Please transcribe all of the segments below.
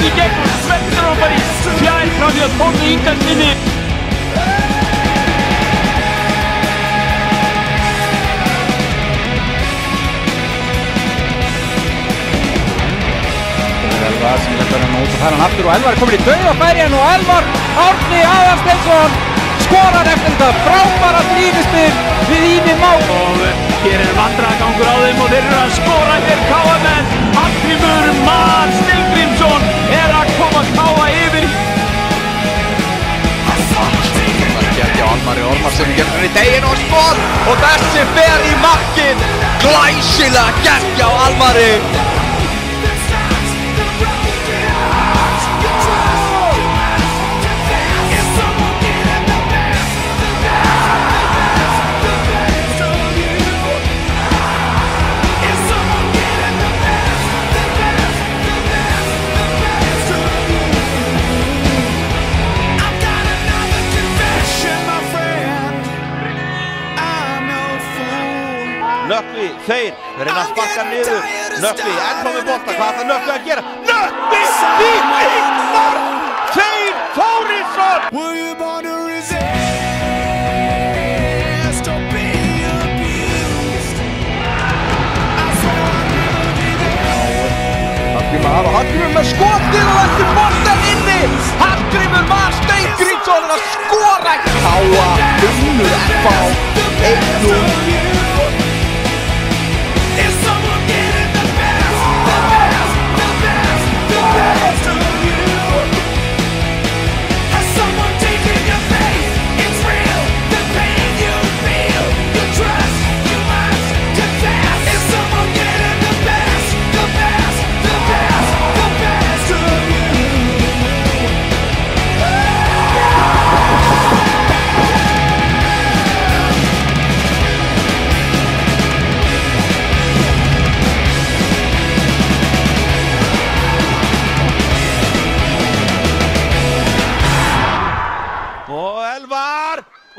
í gegn og sveltur hann bara í fjær frá því að tónu Ingarsminni. Elvar sem leggur hann út og fær hann aftur og Elvar er komin í dauðafærin og Elvar Árni Aðalsteinsson skorar eftir þetta frábæra línuspil við Ími Má. Og hér er vandræðagangur á þeim og þeir eru að skora hér KM-menn. Hallgrímur Mar Steingrímsson er að koma KA yfir. Það er gert hjá Almari Ormarsson gefur í deginn og skor og þessi fer í markið. Glæsilega gert hjá Almari. Nökkvi, þeir reyna að sparka niður. Nökkvi, ennþá með bolta, hvað ætlar Nökkvi að gera? Nökkvi, því eitt mark! Þeir Þórisson! Hallgrímur og Hallgrímur með skotið og eftir boltan inni! Hallgrímur Mar Steingrímsson er að skora! Káa, unnur FH, 1-0.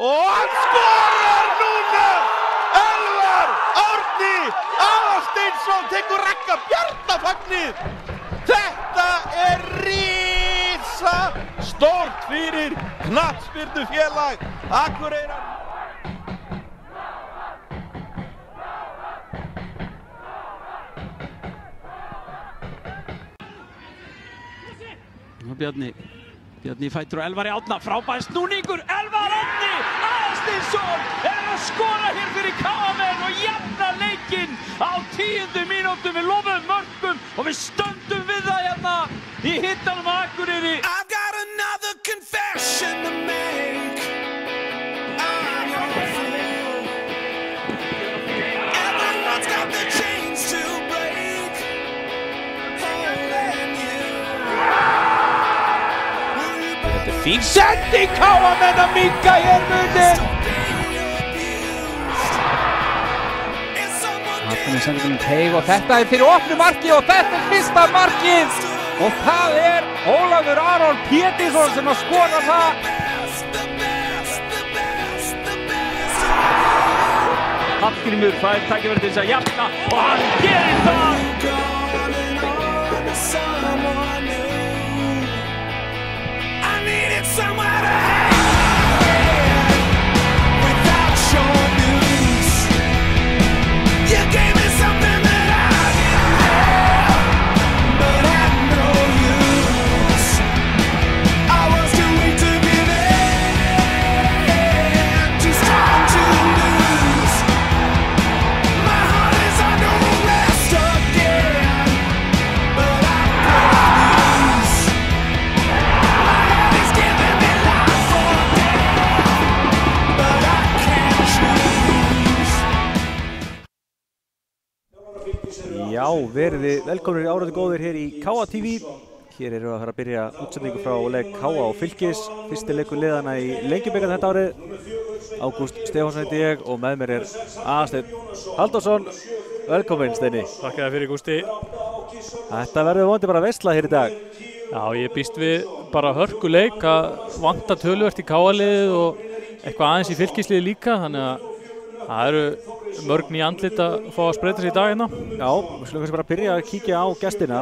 Og hann skorar núna! Elvar Árni Aðalsteinsson tekur Ragga Bjarnafagnið! Þetta er risa stórt fyrir knattspyrnufélag Akureyrar. Bjarni fætur og Elvar Árna, frábær snúningur, Elvar Árni Aðalsteinsson er að skora hér fyrir KM-menn og jafna leikinn á 10. mínútu. Við lofum mörkum og við stöndum við það hérna í hittanum á Akureyri. I've got another confession to make. I'm your fool. Everyone's got the chains to break. Holding you. Fín sending, KM-menn að minnka hér munin. Hann sendir um teig og þetta er fyrir opnu markið og þetta er fyrsta markið. Og það er Ólafur Aron Pétursson sem að skora það. Hallgrímur fær tækifæri til þess að jafna og hann gerir það. Somewhere to hide without your news. You gave me something that I didn't have, but had no use. I was too weak to give in, too strong to lose. My heart is under arrest again, but I refuse. My head is giving me life for death, but I can't choose. Já, veriði velkomnir árið góðir hér í KA TV. Hér erum við að fara að byrja útsendingu frá leik KA og Fylkis. Fyrsti leikur liðana í Lengjubikarnum þetta árið. Ágúst Stefánsson heiti ég og með mér er Aðalsteinn Halldórsson. Velkomin Steini. Takk fyrir Gústi. Þetta verður vonandi bara veisla hér í dag. Já, ég býst við bara hörkuleik að vanta töluvert í KA-liðið og eitthvað aðeins í Fylkisliðið líka, þannig að það eru mörg ný andlit að fá að spreyta sig í dag hérna. Já, við skulum kannski bara byrja að kíkja á gestina.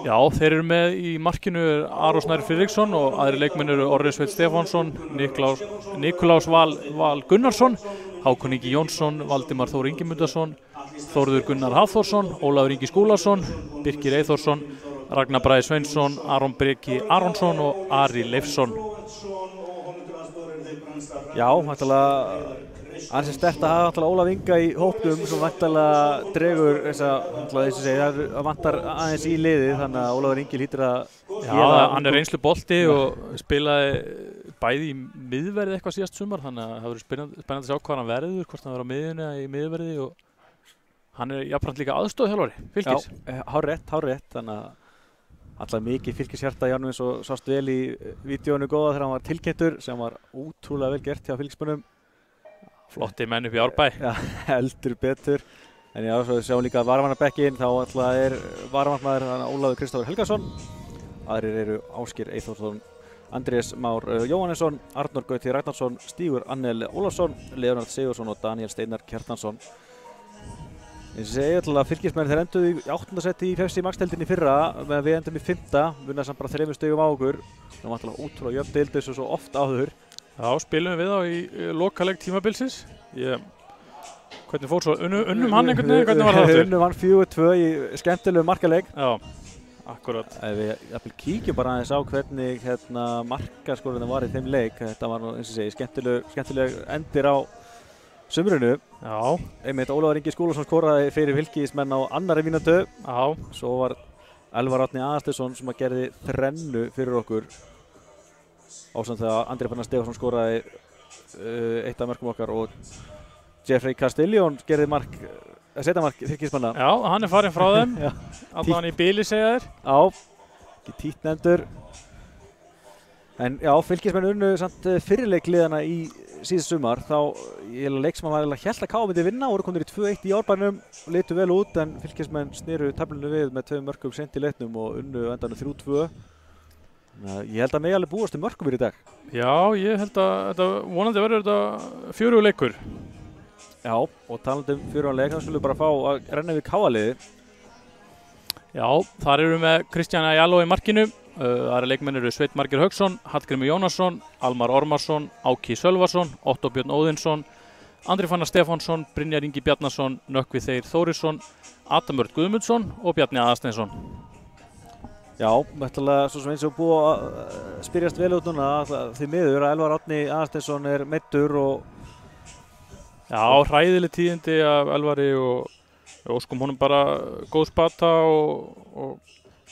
Já, þeir eru með í markinu Aron Snær Friðriksson og aðri leikmenn eru Orri Sveinn Stefánsson, Nikulás Val Gunnarsson, Hákon Ingi Jónsson, Valdimar Þór Ingimundarsson, Þórður Gunnar Hafþórsson, Ólafur Ingi Skúlason, Birkir Eyþórsson, Ragnar Bragi Sveinsson, Aron Breki Aronsson og Ari Leifsson. Já, náttúrulega ansi sterkt að hafa Ólaf Inga í hópnum sem væntanlega dregur það vantar aðeins í liðið, þannig að Ólafur Ingi hlýtur að hann er reynslu bolti og spilaði bæði í miðverði eitthvað síðast sumar, þannig að það verður spennandi að sjá hvað hann verður, hvort hann verður á miðjunni eða í miðverði, og hann er jafnframt líka aðstoðarþjálfari Fylkis. Já, hárrétt, þannig að alltaf mikið Fylkishjarta í honum, eins og sást vel í vídeóinu góða þegar hann var tilkynntur, sem var ótrúlega vel gert hjá Fylkismönnum. Flotti menn upp í Árbæ. Já, heldur betur. En já, svo sjáum líka varamannabekkinn, þá alltaf er varamannsmaður Ólafur Kristófur Helgason. Aðrir eru Ásgeir Eyþórsson, Andrés Már Jóhannesson, Arnór Gauti Ragnarsson, Stígur Annel Ólafsson, Leonard Sigursson og Daniel Steinar Kjartansson. Eins og segja alltaf Fylkismenn, þeir enduðu í 8. seti í Pepsi Max-deildinni fyrra, meðan við endum í 5. Vunna samt bara 3 stigum á okkur. Það var alltaf ótrúlega jöfn deild eins og svo oft áður. Já, spilum við á í lokaleik tímabilsins. Hvernig fór svo? Unnum hann einhvern veginn? Hvernig var það aftur? Unnum hann 4-2 í skemmtilegu markaleik. Já, akkurat. Við kíkjum bara aðeins á hvernig markaskorðinu var í þeim leik. Þetta var nú, eins og segi, skemmtileg endir á sumrinu. Já. Einmitt Ólafur Ingi Skúlason skoraði fyrir Fylkismenn á 2. mínútu. Já. Svo var Elvar Árni Aðalsteinsson sem að gerði 3 fyrir okkur. Ásamt þegar Andri Fannar Stefánsson skoraði 1 af mörkum okkar og Jeffrey Castellón gerði setja mark Fylkismanna. Já, hann er farinn frá þeim. Allan hann í bili segja þeir. Já, ekki títt nefndur. En já, Fylkismenn unnu samt fyrirleikliðana í síðast sumar. Þá leik sem hann var hélt að KA myndi vinna, voru komnir í 2-1 í Árbænum og litu vel út, en Fylkismenn sneru töflunni við með 2 mörkum seint í leiknum og unnu endanum 3-2. Ég held að mig alveg búast mörkum í dag. Já, ég held að þetta vonandi verður þetta 4 leikur. Já, og talandi um 4 leik, þá skulum við bara fá að renna við KA-liði. Já, þar eru við með Kristján Ajalo í markinu. Aðra leikmenn eru Sveinn Margeir Hauksson, Hallgrímur Jónasson, Almar Ormarsson, Áki Sölvason, Otto Björn Óðinsson, Andri Fannar Stefánsson, Brynjar Ingi Bjarnason, Nökkvi Þeyr Þórisson, Adam Örn Guðmundsson og Bjarni Aðalsteinsson. Já, náttúrulega svo sem eins og búið að spyrjast vel út núna, því miður að Elvar Árni Aðalsteinsson er meiddur og... Já, hræðileg tíðindi af Elvari og óskum honum bara góð spata og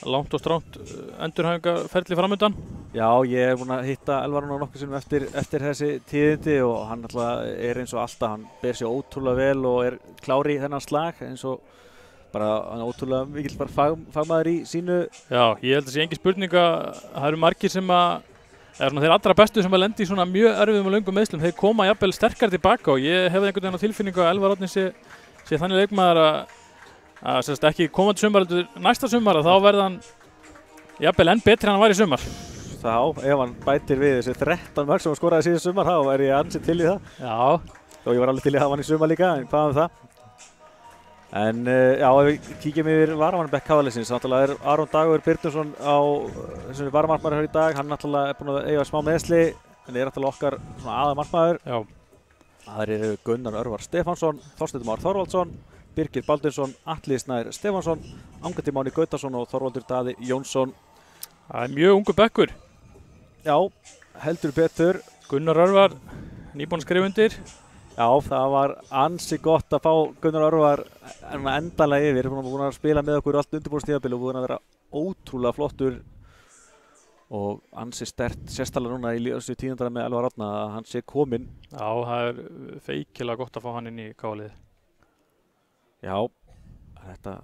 langt og stránt endurhæfingarferli framöndan. Já, ég er búinn að hitta Elvar núna nokkuð sinnum eftir þessi tíðindi og hann náttúrulega er eins og alltaf, hann ber sig ótrúlega vel og er klári í þennan slag eins og bara hann er ótrúlega mikill bara fagmaður í sínu. Já, ég held að sé engin spurning að það eru margir sem eða svona þeir allra bestu sem að lendi í svona mjög erfiðum og löngum meiðslum, þeir koma jafnvel sterkar tilbaka og ég hefði einhvern veginn á tilfinningu að Elvar Árni sé þannig leikmaður að ekki komandi sumar heldur næsta sumar að þá verða hann jafnvel enn betri en hann var í sumar. Þá, ef hann bætir við þessi 13 mörk sem hann skoraði síðan sumar, þá er ég ansið til í það. Já. Og ég var alveg til í að hafa hann í sumar líka, en hvað það? En já, ef við kíkjum yfir varamannabekk KA-liðsins, náttúrulega er Aron Dagur Birnusson á þessum varamarkmaður hér í dag, hann náttúrulega er búinn að eiga smá meðsli, en er náttúrulega okkar aðalmarkmaður. Já. Það eru Gunnar Örvar Stefánsson, Þorsteinn Már Þorvaldsson, Birgir Baldursson, Atli Snær Stefánsson, Angandi Máni Gautason og Þorvaldur Daði Jónsson. Það er mjög ungur bekkur. Já, heldur betur. Gunnar Örvar, nýbúinn að skrifa undir. Já, það var ansi gott að fá Gunnar Örvar endanlega yfir. Hann er búinn að spila með okkur allt undirbúinstímabil og búinn að vera ótrúlega flottur og ansi sterkt, sérstaklega núna í þessu tíðindara með Elvar Árna að hann sé kominn. Já, það er feikilega gott að fá hann inn í KA-liðið. Já, þetta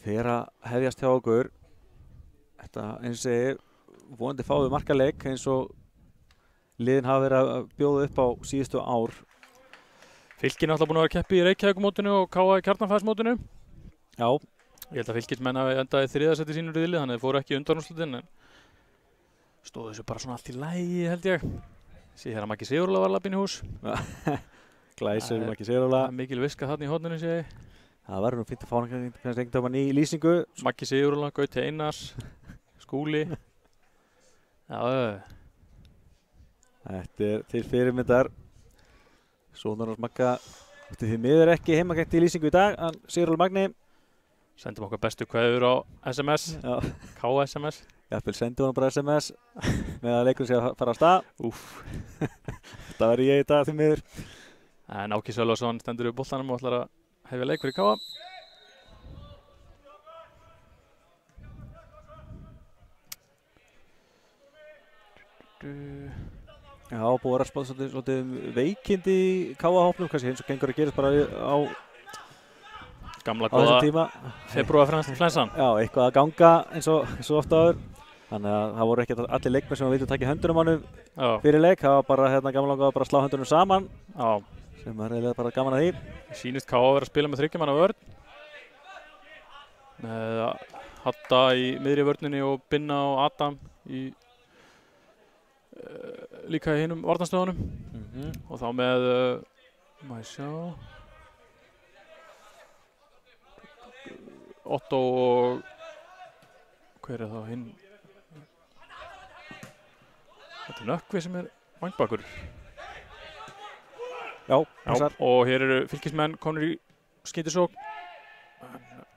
fer að hefjast hjá okkur. Þetta eins og segir, vonandi fáum við markaleik eins og liðin hafa verið að bjóða upp á síðustu ár. Fylkir náttúrulega búin að vera að keppa í Reykjavík-mótinu og KA í Kjarnanfæðsmótinu. Já. Ég held að Fylkismenn hafi endað í 3. sæti sínu riðli, þannig að þeir fóru ekki í undanúrslitin en stóðu þessu bara svona allt í lagi held ég. Sér hér að Maggi Sigurðarla var labbinn í hús. Glæsir Maggi Sigurðarla. Mikil viska þarna í horninu sé ég. Það verður nú fínt að fá hann kannski einhvern veginn í lýsingu. Maggi Sigurðurland, Gauti Einars, Skúli. Já, Þetta til fyrirmyndar. Sonur hans Magga því miður ekki heimakengt í lýsingu í dag. Sigurður Magni. Sendum okkar bestu kveður á SMS. Já. KSMS. Jafnvel sendum hann bara SMS með að leikurinn sé að fara á stað. Úff. Þetta var ég í dag því miður. En Áki Sölvason stendur upp boltanum og ætlar að hefja leik fyrir Káa. Já, búið að spáða svolítið veikindi í Káa-hópnum, kannski eins og gengur að gerist bara á gamla þessum góða tíma. febrúarflensan. Já, eitthvað að ganga eins og ofta áður. Þannig að það voru ekki allir leikmenn sem vildu taka höndunum á honum fyrir leik. Það var bara gamla góða bara að slá höndunum saman. Já. Sem var reyðilega bara gaman að því. Sýnist Káa að vera að spila með 3 manna vörn. Með Hatta í miðri vörninni og Binna og Adam líka í hinum varnarstöðunum. Og þá með, maður sjá, Otto og hver þá hinn? Þetta Nökkvi sem vængbakur. Já, passar. Og hér eru Fylkismenn komnir í skeytisókn.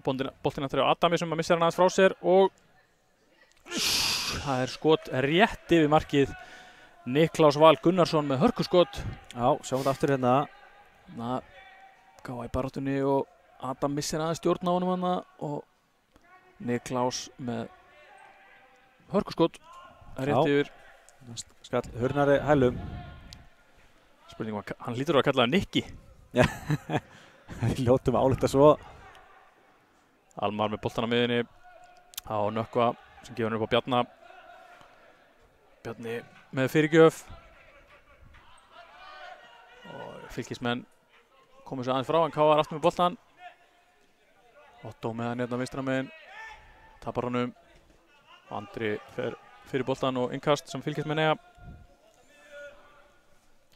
Boltinn aftur á Adami sem missir hann aðeins frá sér og það skot rétt yfir markið. Niklaus Val Gunnarsson með hörkuskot. Já, sjáum þetta aftur hérna. Gáði í baráttunni og Adam missir aðeins stjórn á honum hana og Niklaus með hörkuskot rétt yfir. Skall hurnari hælum. Spurningum, hann hlýtur að kalla það Nikki. Já, við ljótum að álíta svo. Almar með boltan á miðinni á Nökkva sem gefur hann upp á Bjarna. Bjarni með fyrirgjöf. Og Fylkismenn komið sér aðeins frá, en Káa aftur með boltan. Otto með hann hérna vinstra megin. Tapar honum. Og Andri fer fyrir boltan og innkast sem Fylkismenn eiga.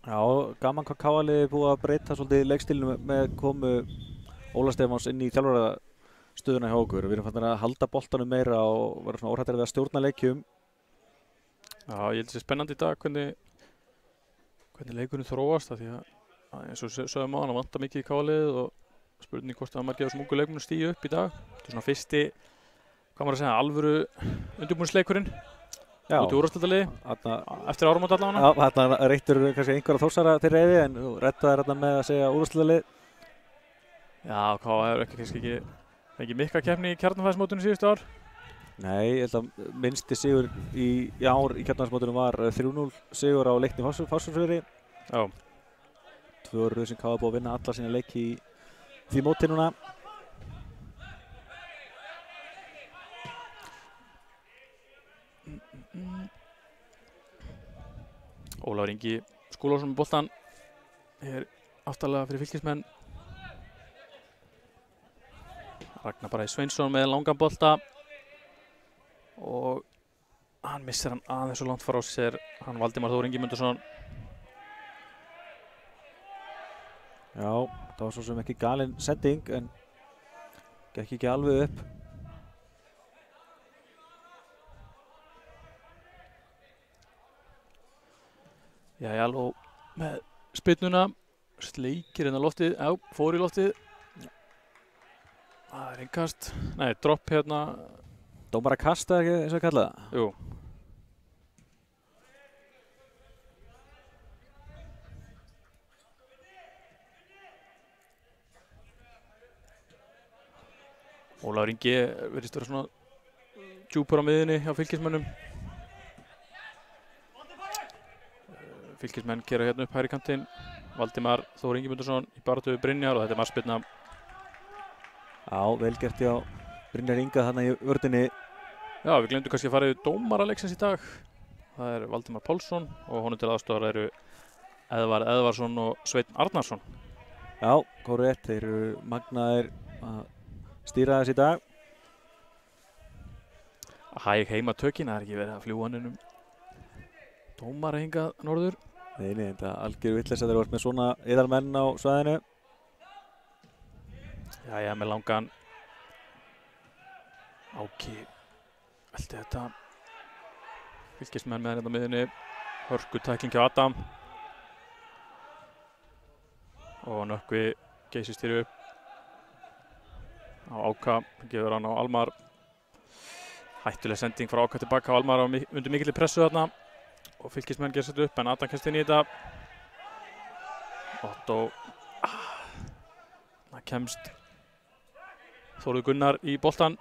Já, gaman hvað Káa-liðið búið að breyta svolítið leikstílinu með komu Óla Stefáns inn í þjálfarastöðuna hjá okkur. Við erum fannir að halda boltanum meira og vera svona óhrættir við að stjórna leikjum. Já, ég held að það sé spennandi í dag hvernig leikurinn þróast af því að eins og sögum á hann vantar mikið í Káa-liðið og spurning hvort að margir af þessum ungu leikmennum stígi upp í dag. Þetta er svona fyrsti, hvað maður að segja, alvöru undirbúningsleikurinn. Út í úrvalsdeildarliði, eftir áramót allavega. Já, þarna reittur kannski einhverja Þórsara til reiði en þú rettaðir þarna með að segja úrvalsdeildarlið. Já, Káa hefur kannski ekki mikla keppni í kjarnafæðismótunum síðustu ár. Nei, ég held að minnsti sigur í ár í kjarnafæðismótunum var 3-0 sigur á Leikni Fáskrúðsfirði. Já. 2 röð sem Káa búið að vinna alla sína leiki í því móti núna. Ólafur Ingi Skúlason með boltan er aftalega fyrir Fylkismenn. Ragnar Bragi Sveinsson með langan bolta og hann missir hann aðeins svo langt frá sér, hann Valdimar Þór Ingimundarson. Já, það var svo sem ekki galin sending en gekk ekki alveg upp. Jæja, og með spyrnuna, sleikir hérna loftið, já, fór í loftið. Það er innkast, nei, dropp hérna. Dómara kasta ekki eins og að kalla það? Jú. Ólafur Ingi virðist vera svona djúpur á miðinni hjá Fylkismönnum. Fylkismenn gera hérna upp hægri kantinn. Valdimar Þór Ingimundarson í baráttu við Brynjar og þetta er markspyrna. Já, vel gert hjá Brynjar Inga þarna í vörninni. Já, við glemdum kannski að fara yfir dómara leiksins í dag. Það er Valdimar Pálsson og honum til aðstofar eru Eðvar Eðvarsson og Sveinn Arnarsson. Já, korrekt, þeir eru magnaðir að stýra þess í dag. Hæg heima tökin, það er ekki verið að fljúa hann dómara hingað norður. Nei, þetta algjör vitleis að þeir voru með svona yðarmenn á svæðinu. Jæja, með langan Áki eldi þetta Fylkismenn með hérna miðunni hörku tækling hjá Adam og Nökkvi geysistýri upp á Áka, gefur hann á Almar hættuleg sending frá Áka tilbaka á Almar undir mikilli pressu þarna og Fylkismenn gerir þetta upp en Adam kemst inn í þetta Otto það kemst Þórður Gunnar í boltan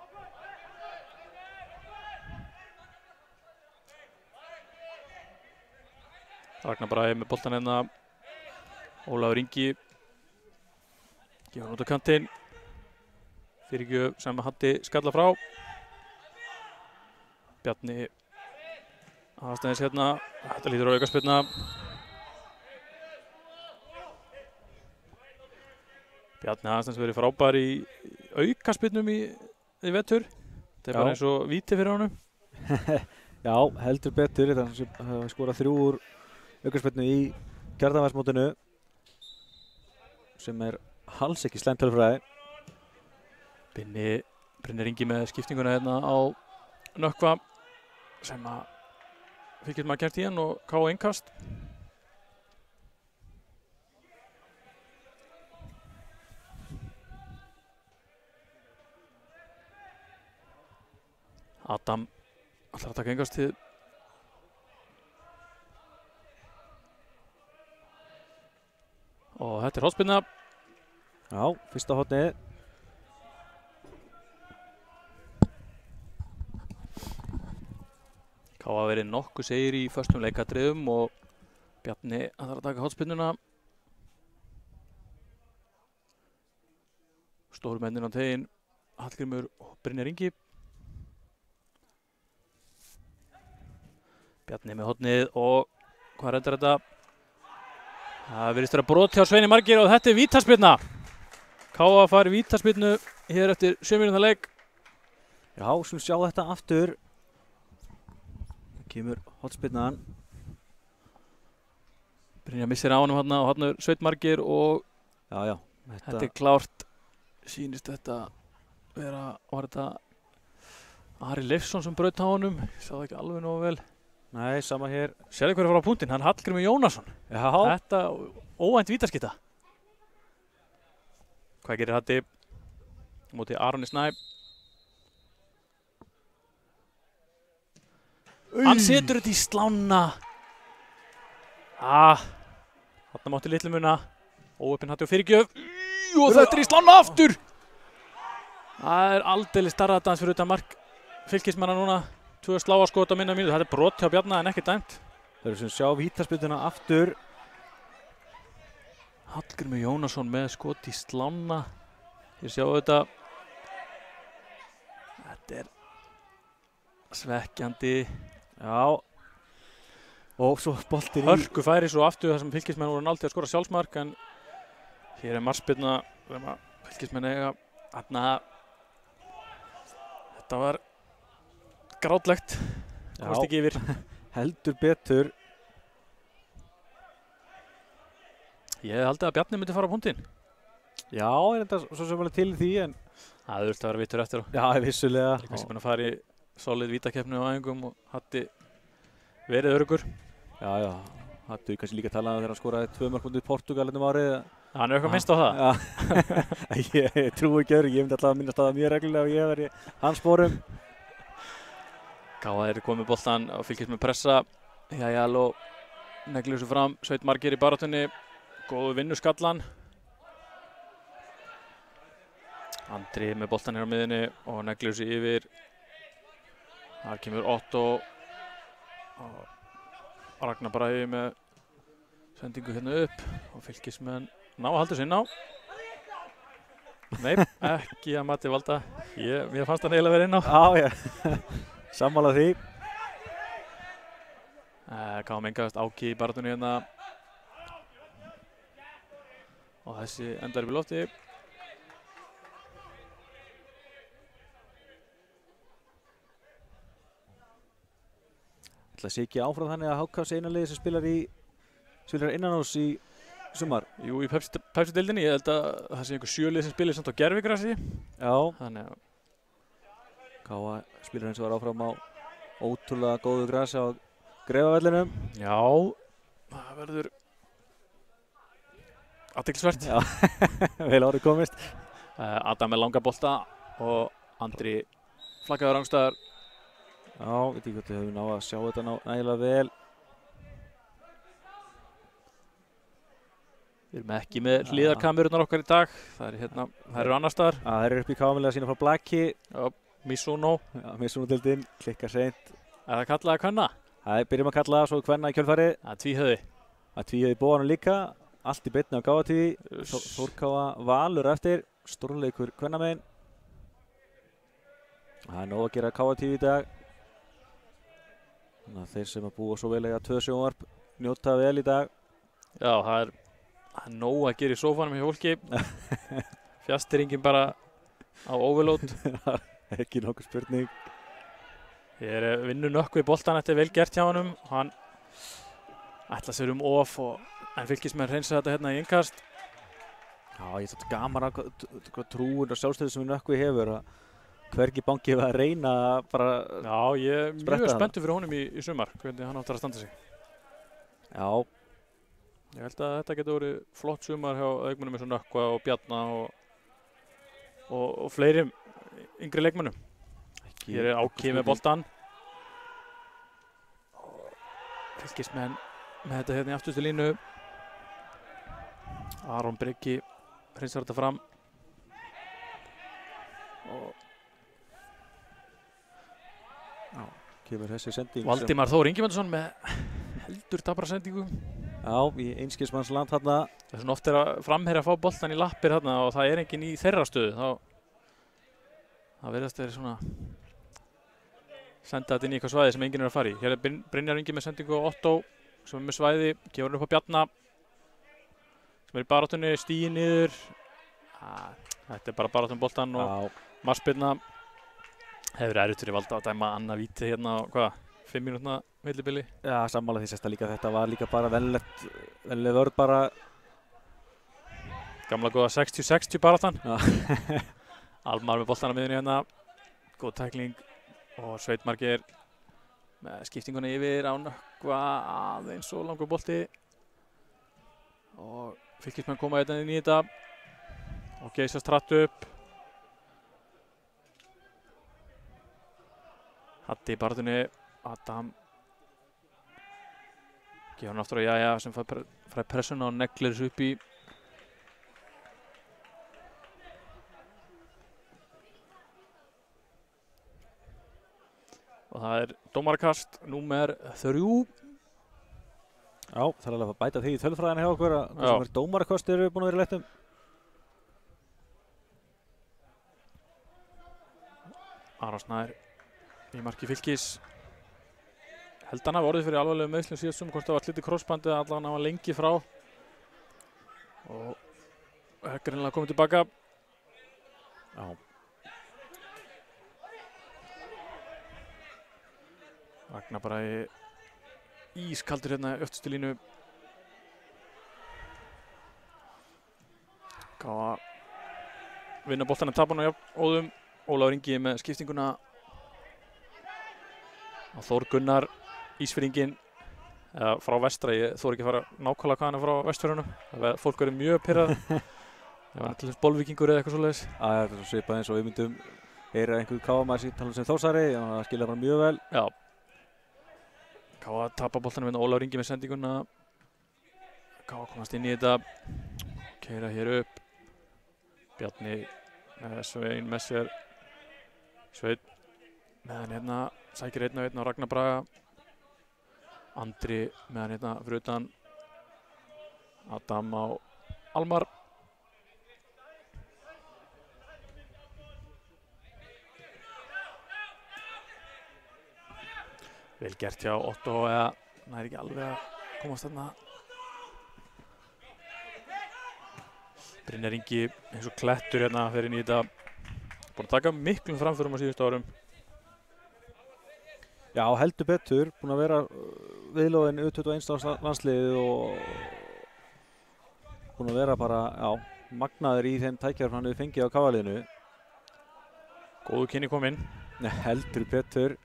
Ragnar Bragi með boltan hérna Ólafur Ingi gefur hann út á kantinn Fyrirgjöf sem Hatti skalla frá Bjarni aðstæðis hérna þetta lítur á aukaspyrna Bjarni aðstæðis verið frábær í aukaspyrnum í vetur þetta bara eins og víti fyrir honum Já, heldur betur þetta skorað 3 úr aukaspyrnu í Kjartanværsmótinu sem alls ekki slæmt tölfræði Brynjar Ingi með skiptinguna hérna á Nökkva sem að Fylkismenn kemst í hann og K.O. innkast Adam ætlar að taka innkastið og þetta hornspyrna Já, fyrsta hornið K.A. verið nokkuð segir í föstum leikadriðum og Bjarni ætlar að taka hornspyrnuna stóru mennin á tegin Hallgrímur og Brynjar Ingi Bjarni með hornið og hvað reyndar þetta? Það virðist vera brot hjá Sveini Margeir og þetta vítaspyrna. K.A. fari vítaspyrnu hér eftir 7 mínútna leik. Já, sem sjá þetta aftur. Kemur hornspyrnan. Brynjar missir á honum hérna og hérna er Sveinn Margeir og já, þetta er klárt. Sýnist þetta var þetta Ari Leifsson sem braut á honum. Ég sá það ekki alveg nógu vel. Nei, sama hér. Sérðu hverju fór á punktinn? Hann Hallgrímur Jónasson. Já. Þetta óvænt vítaskipta. Hvað gerir Hatti? Móti Aroni Snæ. Hann setur þetta í slána. Þarna mátti litlu muna. Óöppin Hatti og fyrirgjöf. Og þetta er í slána aftur. Það er aldeilis starraðans fyrir utan mark Fylkismanna núna. 2 sláaskot á minna mínútu. Þetta er brot hjá Bjarna en ekki dæmt. Það eru sem sjá vítaspyrnuna aftur. Hallgrímur Jónasson með skot í slána. Hér sjáu þetta. Þetta er svekkjandi. Já. Og svo boltinn í. Hörku færi svo aftur þar sem Fylkismenn voru aldrei að skora sjálfsmark en hér er markspyrna sem að Fylkismenn eiga. Þetta var grátlegt. Komst ekki yfir. Heldur betur. Ég haldi að Bjarni myndi fara á punktinn. Já, er þetta svo sem alveg til því en það þurfti að vera vittur eftir á. Já, vissulega. Líka sem hann að fara í solid vítakeppni á æfingum og Hatti verið öruggur. Já. Hatti við kannski líka talað þegar hann skoraði 2 mörk mútið Portugal árið. Hann er eitthvað minnst á það. Já. Ég trúi ekki öðru. Ég myndi alltaf að minnast á það mjög reglulega og ég var í hans sporum. K.A. er komið boltan og fylgist með pressa. Jæjal og neglir þessu fram. Sveinn Margeir í baráttunni. Góðu vinnuskallan. Andri með boltan hér á miðinni og neglir þessu yfir. Þar kemur Otto og Ragnar Bragi með sendingu hérna upp og Fylkismenn ná að halda sér inn á. Nei, ekki að mati Valda. Mér fannst hann eiginlega verið inn á. Já. Sammála því. Káum engast Áki í baráttunni hérna. Og þessi endar upp í lofti. Það sé ekki áfram þannig að HK sé eina liði sem spilar innanás í sumar? Jú, í Pepsi-deildinni, ég held að það sé einhver 7 lið sem spilir samt á gervigrasi. Já. Þannig að Káa spilar eins og var áfram á ótrúlega góðu grasi á Greifavellinum. já, það verður athyglisvert. Já, vel árið komist. Adam með langa bolta og Andri flaggaður rangstæðar. Já, veit ekki hvort við höfum náð að sjá þetta nægilega vel. Við erum ekki með hliðarkamerurnar okkar í dag. Það eru annar staðar. Það eru upp í Káa að sína frá Blacki. Já, Mizuno. Já, Mizuno-deildin, klikkar seint. Er það kallað að kvenna? Það byrjum að kalla það svo kvenna í kjölfarið. Það er tvíhöfði. Það tvíhöfði bóðanum líka. Allt í beinni á Káa TV. Þórkáa Valur eftir. Stórleikur kvennamegin. Það er nóg að gera Káa TV í dag. Þannig að þeir sem að búa svo vel eiga 2 sjónvarp njóta vel í dag. Já, það er nóg að gera í sófanum hjá fólki. Fjastiringin bara á overload. Ekki nokkuð spurning. Ég er vinnu nökku í boltan, þetta er vel gert hjá honum. Hann ætla sér off en fylkismenn hreinsa þetta hérna í innkast. Já, ég þátt gaman að hvað trúin og sjálfstöðu sem nökku hefur að hvergi banki hefur að reyna bara. Já, ég er mjög spenntur fyrir honum í sumar, hvernig hann áttar að standa sig. Já. Ég held að þetta getur verið flott sumar hjá leikmönnum eins og Nökkva og Bjarna og fleiri yngri leikmönnum. Hér er Áki með boltan. Fylkismenn með þetta hérna í afturstu línu. Aron Bryggi hreinsar þetta fram. Kemur þessi sending. Valdimar Þór Ingimundsson með heldur dabra sendingu. Já, í einskismannsland þarna. Það er svona oft að framherja að fá boltan í lappir þarna og það er enginn í þeirra stöðu. Það verðast þeir svona senda þetta inn í eitthvað svæði sem enginn er að fara í. Hér er Brynjar Ingi með sendingu og Otto sem er með svæði, gefur hann upp á Bjarna sem er í baráttunni, stíi niður. Þetta er bara baráttum boltan og markspyrna. Hefur erfitt fyrir Valda að dæma annað víti hérna á 5 mínútna millibili. Já, sammála því sérsta líka. Þetta var líka bara vennileg vörð bara. Gamla góða 60-60 baráttan. Almar með boltan á miðunni hérna. Góð tækling og Sveitmargeir með skiptinguna yfir á Nökkva aðeins og langur bolti. Og fylkismenn koma hérna inn í þetta og geysast hratt upp. Hatti í barðunni, Adam gefur hann aftur á Jæja sem fær pressuna og neglir þessu upp í. Og það er dómarakast númer 3. Já, það er alveg að bæta því í tölfræðina hjá okkur að hvað sem er dómarakast eru búin að vera í léttum. Aron Snær í marki Fylkis. Held hann hafa orðið fyrir alvarlegum meiðslum síðastum, hvort það var hliti krossbandið, allan hann var lengi frá. Og er greinilega komið tilbaka. Já. Ragnar bara í ískaldur hérna öftustu línu. Gáða vinna boltan en tapan á óðum. Ólafur Ingi með skiptinguna. Og Þór Gunnar, Ísfirðinginn frá vestra. Ég þóri ekki að fara nákvæmlega hvað hann er frá vestfjörðunum. Fólk verður mjög pirrað. Það var til þess bolvíkingur eða eitthvað svoleiðis. Það er svipað eins og við myndum heyra einhver Káa sem tala sem Þórsari. Það skilja bara mjög vel. Já. Káa tapar boltanum með Ólafur Ingi með sendinguna. Káa komast inn í þetta. Keyra hér upp. Bjarni með Svein með sér. Svein með hann hérna. Sækir einn á Ragnar Braga. Andri með hann hérna fyrir utan. Adam á Almar. Vel gert hjá Otto eða næri ekki alveg að komast þarna. Brynjar Ingi eins og klettur hérna fyrir inn í þetta. Búinn að taka miklum framförum á síðustu árum. Já, heldur betur. Búinn að vera viðlóðin U21 landsliðið og búinn að vera bara, magnaður í þeim tækjarum hann hefur fengið á KA-liðinu. Góðu kynni kom inn. Heldur betur.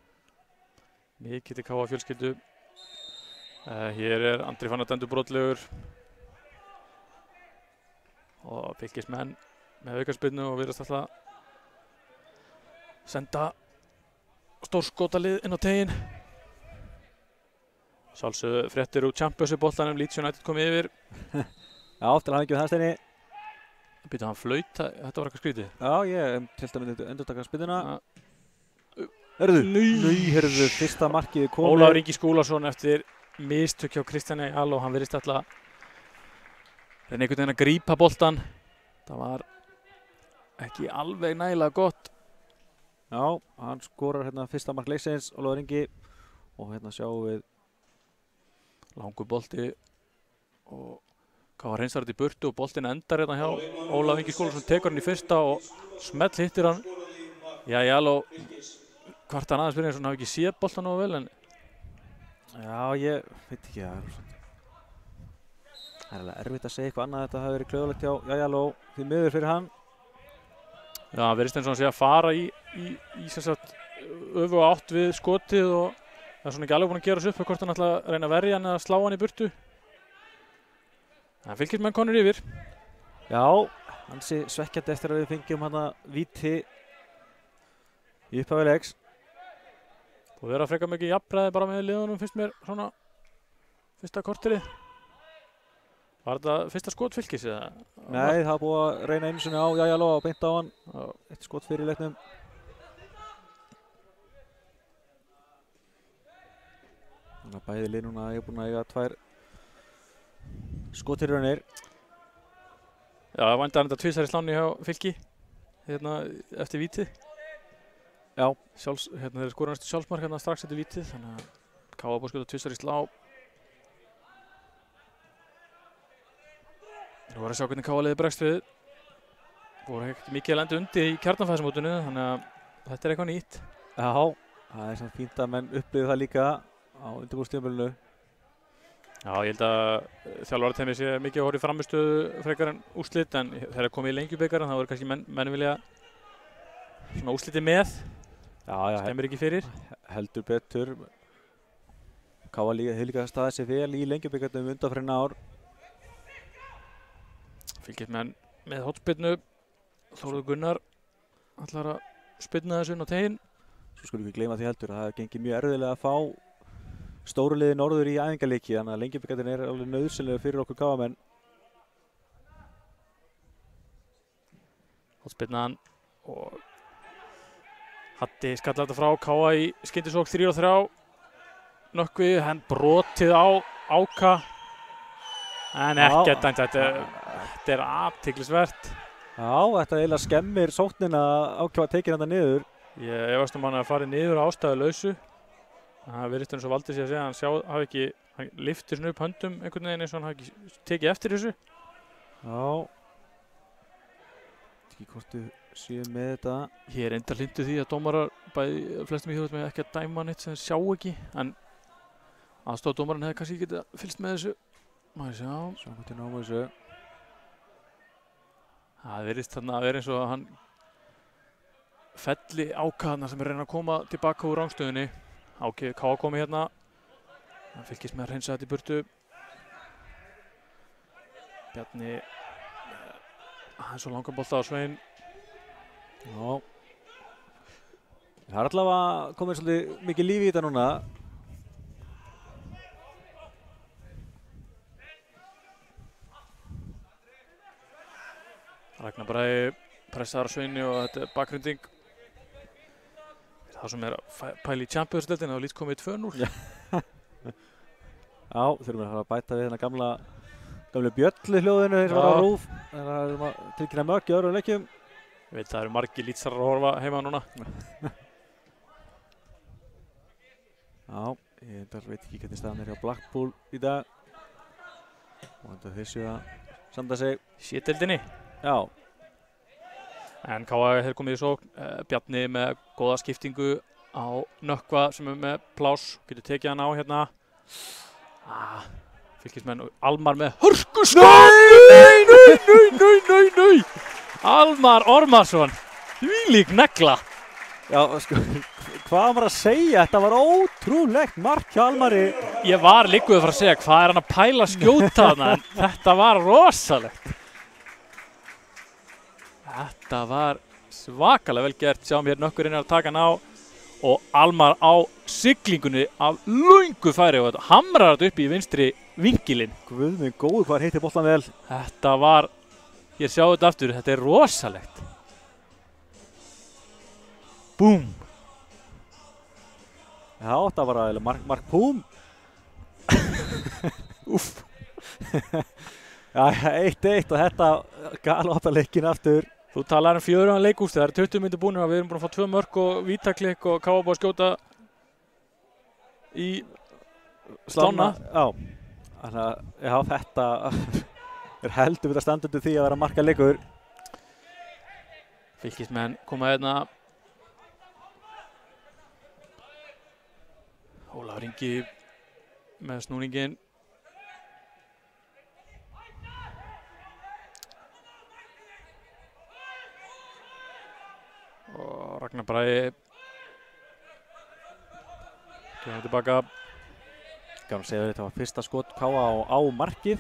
Mikið til KA fjölskyldu. Hér er Andri Fannar dæmdur brotlegur. Og Fylkismenn með aukaspyrnu og virðast alltaf senda stórskotalið inn á tegin. Sjálfsögðu fréttir úr Champions-boltanum, Leeds United komið yfir. Já, til að hafa ekki við það Steini. Býta hann flaut, þetta var eitthvað skrítið. Já, ég til að myndi endurtaka spyrnuna. Herðu, fyrsta markið komið. Ólafur Ingi Skúlason eftir mistök hjá Kristjáni Jaló, hann virðist alltaf reyna einhvern veginn að grípa boltan. Það var ekki alveg nægilega gott. Já, hann skorar hérna fyrsta mark leiksins, Ólafur Ingi. Og hérna sjáum við langur bolti og hvað var hreinsar þetta í burtu og boltin endar hérna hjá Ólafur Ingi Skúlason, tekur hann í fyrsta og smell hittir hann. Já, Jaló hvart hann aðeins fyrir eins og hann hafi ekki séð boltan nógu vel en já, ég veit ekki það er alveg erfitt að segja eitthvað annað, þetta hafi verið klaufalegt hjá Jaló því miður fyrir hann. Já, hann verðist eins og hann sé að fara í sem sagt öfuga átt við skotið og það er svona ekki alveg búinn að gera þessu upp hvort hann ætla að reyna að verja hann eða slá hann í burtu. Það Fylkismenn konur yfir. Já, ansi svekkjandi eftir að við fengjum hana víti í upphafi leiks. Og vera frekar mikið jafnræði bara með liðunum finnst mér svona fyrsta korterið. Var þetta fyrsta skot Fylkis eða? Nei, það var búið að reyna einu sinni á Jaló og beint á hann. Eitt skot fyrir í leiknum. Þannig að bæði lið núna er búin að eiga 2 skottilraunir. Já, það vandar þetta tvisar í sláni hjá Fylki hérna eftir vítið. Já. Hérna þeir skora næstu sjálfsmark hérna strax eftir vítið, þannig að KA búið að skjóta tvisar í slá. Nú var að sjá hvernig KA-liðið bregst við. Voru ekkert mikið að lenda undir í kjarnanfæðismótinu, þannig að þetta er eitthvað nýtt. Já, það er samt fínt að menn upplifðu það líka á undirbúrstímabilinu. Já, ég held að þjálfarateymið sé mikið að horfa í framistöðu frekar en úrslit, en þegar það komið í Lengjubikarinn þá voru kannski menn vilja svona úrslitið með. Já, stemir ekki fyrir. Heldur betur. KA hefur líka staðið sig vel í Lengjubikarnum undanfarin ár. Fylkismenn með hornspyrnu. Þórður Gunnar ætlar að spyrna þessu inn á teginn. Svo skulum við ekki gleyma því heldur að það gengið mjög erfiðlega að fá stóru liði norður í æfingarleiki, þannig að Lengjubikarinn er alveg nauðsynlegur fyrir okkur KA-menn. Hornspyrnan og Hatti skallar þetta frá KA í skyndisókn 3-3. Nökkvi, hann brotið á Áka. En ekkert dæmt, þetta er athyglisvert. Já, þetta eiginlega skemmir sóknina Áka að tekið þetta niður. Ég efast hann að fara niður ástæðulausu. Það virðist eins og valdi sig að segja hann lyftir svona upp höndum einhvern veginn eins og hann hafi ekki tekið eftir þessu. Já. Ekki hvort þú séu með þetta. Ég er enda hlindu því að dómarar flestum í þjóðum með ekki að dæma neitt sem sjá ekki, en aðstofdómarinn hefði kannski getið fylgst með þessu. Maður sjá. Sjá hvað til náma þessu. Það virðist þarna að vera eins og hann felli Áka sem er að reyna að koma tilbaka úr rangstöðunni. Áki KA komið hérna. Hann Fylkist með að hreinsa þetta í burtu. Bjarni aðeins og langan bolta á Svein. Já. Það er allavega komið svolítið mikið líf í þetta núna. Ragnar Bragi pressaðar á Sveini og þetta er bakgrinding. Það sem er að pæla í Champions-deildinni og lít komið 2-0. Já, þurfum við að bæta við þennan gamlu bjöllu hljóðinu þegar það var á RÚV. Það er að tilkynna mörk í öðrum leikjum. Ég veit það eru margir lítsarar að horfa heima núna. Já, ég veit ekki hvernig staðan er hjá Blackpool í dag. Og þetta þessu að standa sig. C-deildinni. Já. En KA hefur komið í sókn. Bjarni með góða skiptingu á Nökkva sem er með pláss. Getur tekið hann á hérna. Fylkismenn og Almar með hörkuskot. Nei. Almar Ormarsson, þvílík negla. Já, sko, hvað var að segja? Þetta var ótrúlegt mark hjá Almari. Ég var líkuð að fara að segja, hvað hann að pæla skjóta þarna, en þetta var rosalegt. Þetta var svakalega vel gert. Sjáum hér Nökkurinn að taka hann á og Almar á siglingunni af löngu færi og þetta hamrar þetta upp í vinstri vinkilinn. Guð minn góður, hvað heitir boltan vel. Þetta var, ég sjá þetta aftur, þetta er rosalegt. Búm. Já, þetta var aðeins mark Púm. Úff. Já, 1-1 og þetta galoppa leikinn aftur. Þú talar 4 leikústi, það eru 20 mínútur búinir og við erum búin að fá 2 mörk og vítaklikk og KA búið að skjóta í slána. Já, þannig að já, þetta er heldur við að standa undir því að vera marka leikur. Fylkismenn koma hérna. Ólafur Ingi með snúningin. Og Ragnar Bragi kemur tilbaka. Gaman að segja þetta var fyrsta skot KA á markið.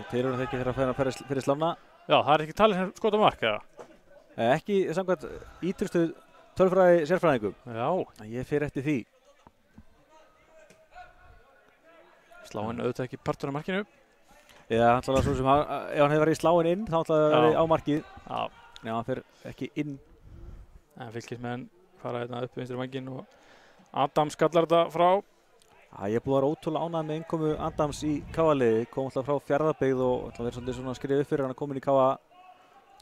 Þeir eru ekki þeirra að færa fyrir slána. Já, það er ekki talið sem skot á mark, eða? Ekki samkvæmt ítrustu tölfræði sérfræðingum. Já. Ég fer eftir því. Sláin auðvitað ekki partur af markinu. Já, alltaf svo sem ef hann hefði verið í sláin inn, þá alltaf verið á markið. Já. Nei, hann fer ekki inn. En Fylkismenn fara hérna upp vinstri vænginn og Adam skallar þetta frá. Ég er búið að vera ótrúlega ánægð með innkomu Adams í KA-liði. Kom alltaf frá Fjarðabyggð og alltaf verið svolítið svona skrifið upp fyrir hann að koma inn í KA.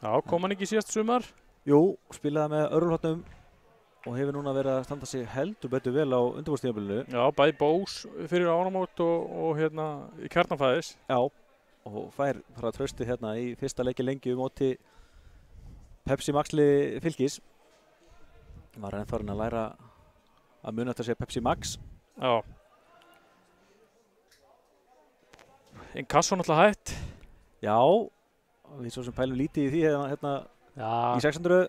Já, kom hann ekki síðast sumar? Jú, spilaði með Örlhotnum og hefur núna verið að standa sig heldur betur vel á undirbúrstímabilinu. Já, bæði Bós fyrir áramót og hérna í Kjarnanfæðis. Já, og fær fara trausti hérna í fyrsta leiki lengi móti Pepsi Max-liði Fylkis. Var enn farin að læra að muna eftir að segja Pepsi Max. Já. Inkasso náttúrulega hætt. Já, við svo sem pælum lítið í því hérna í 600.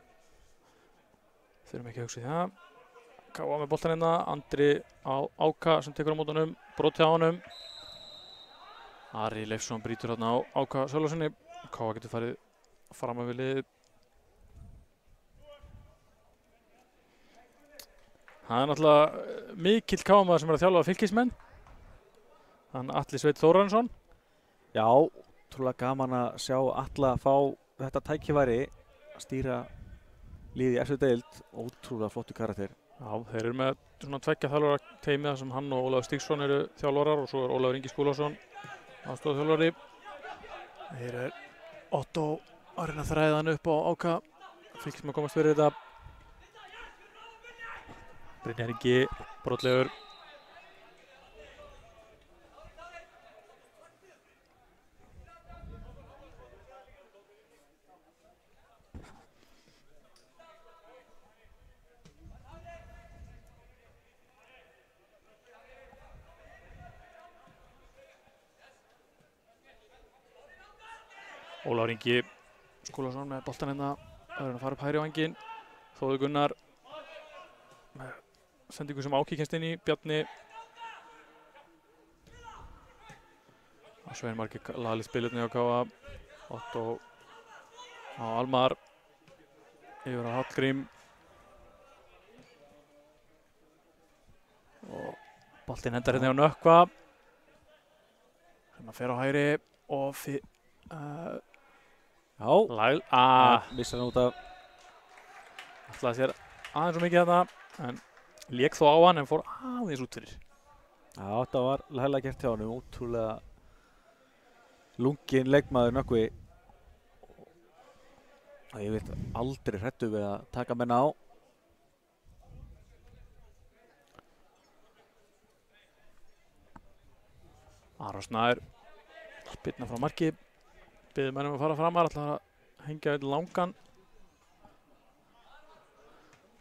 Þurfum ekki að hugsa í það. KA með boltan hérna, Andri á Áka sem tekur á mótunum, broti á honum. Ari Leifsson brýtur hérna á Áka Sölvarssyni. KA getur farið fram að við liðið. Það er náttúrulega mikill KA-maður sem er að þjálfa Fylkismenn. Hann Atli Sveinn Þórarinsson. Já, trúlega gaman að sjá Atla fá þetta tækifæri að stýra liði í efstu deild. Ótrúlega flottu karakter. Já, þeir eru með svona tveggja þjálfara teimi þar sem hann og Ólafur Stígsson eru þjálfarar og svo er Ólafur Ingi Skúlason aðstoðarþjálfari. Þeir eru Otto að reyna að þræða hann upp á Áka. Fylkismenn komast fyrir þetta. Brynjar Ingi, brotlegur. Ólafur Ingi Skúlason með boltan hérna, það er að fara upp hægri á vænginn. Þóður Gunnar með sendingu sem Áki kemst inn í, Bjarni. Svein Marki lali spilirni á KA. Otto á Almar. Yfir á Hallgrím. Og boltinn endar hérna á Nökkva. Sem að fer á hægri og Missar hann út af. Ætlaði sér aðeins svo mikið hérna, en lék þó á hann en fór aðeins út fyrir. Já, þetta var hæglega gert hjá hann, ótrúlega lunginn leikmaður Nökkvi. Ég veit aldrei hrættu við að taka menn á. Aron Snær spyrna frá marki. Biður mennum að fara framar, ætlar að hengja einn langan.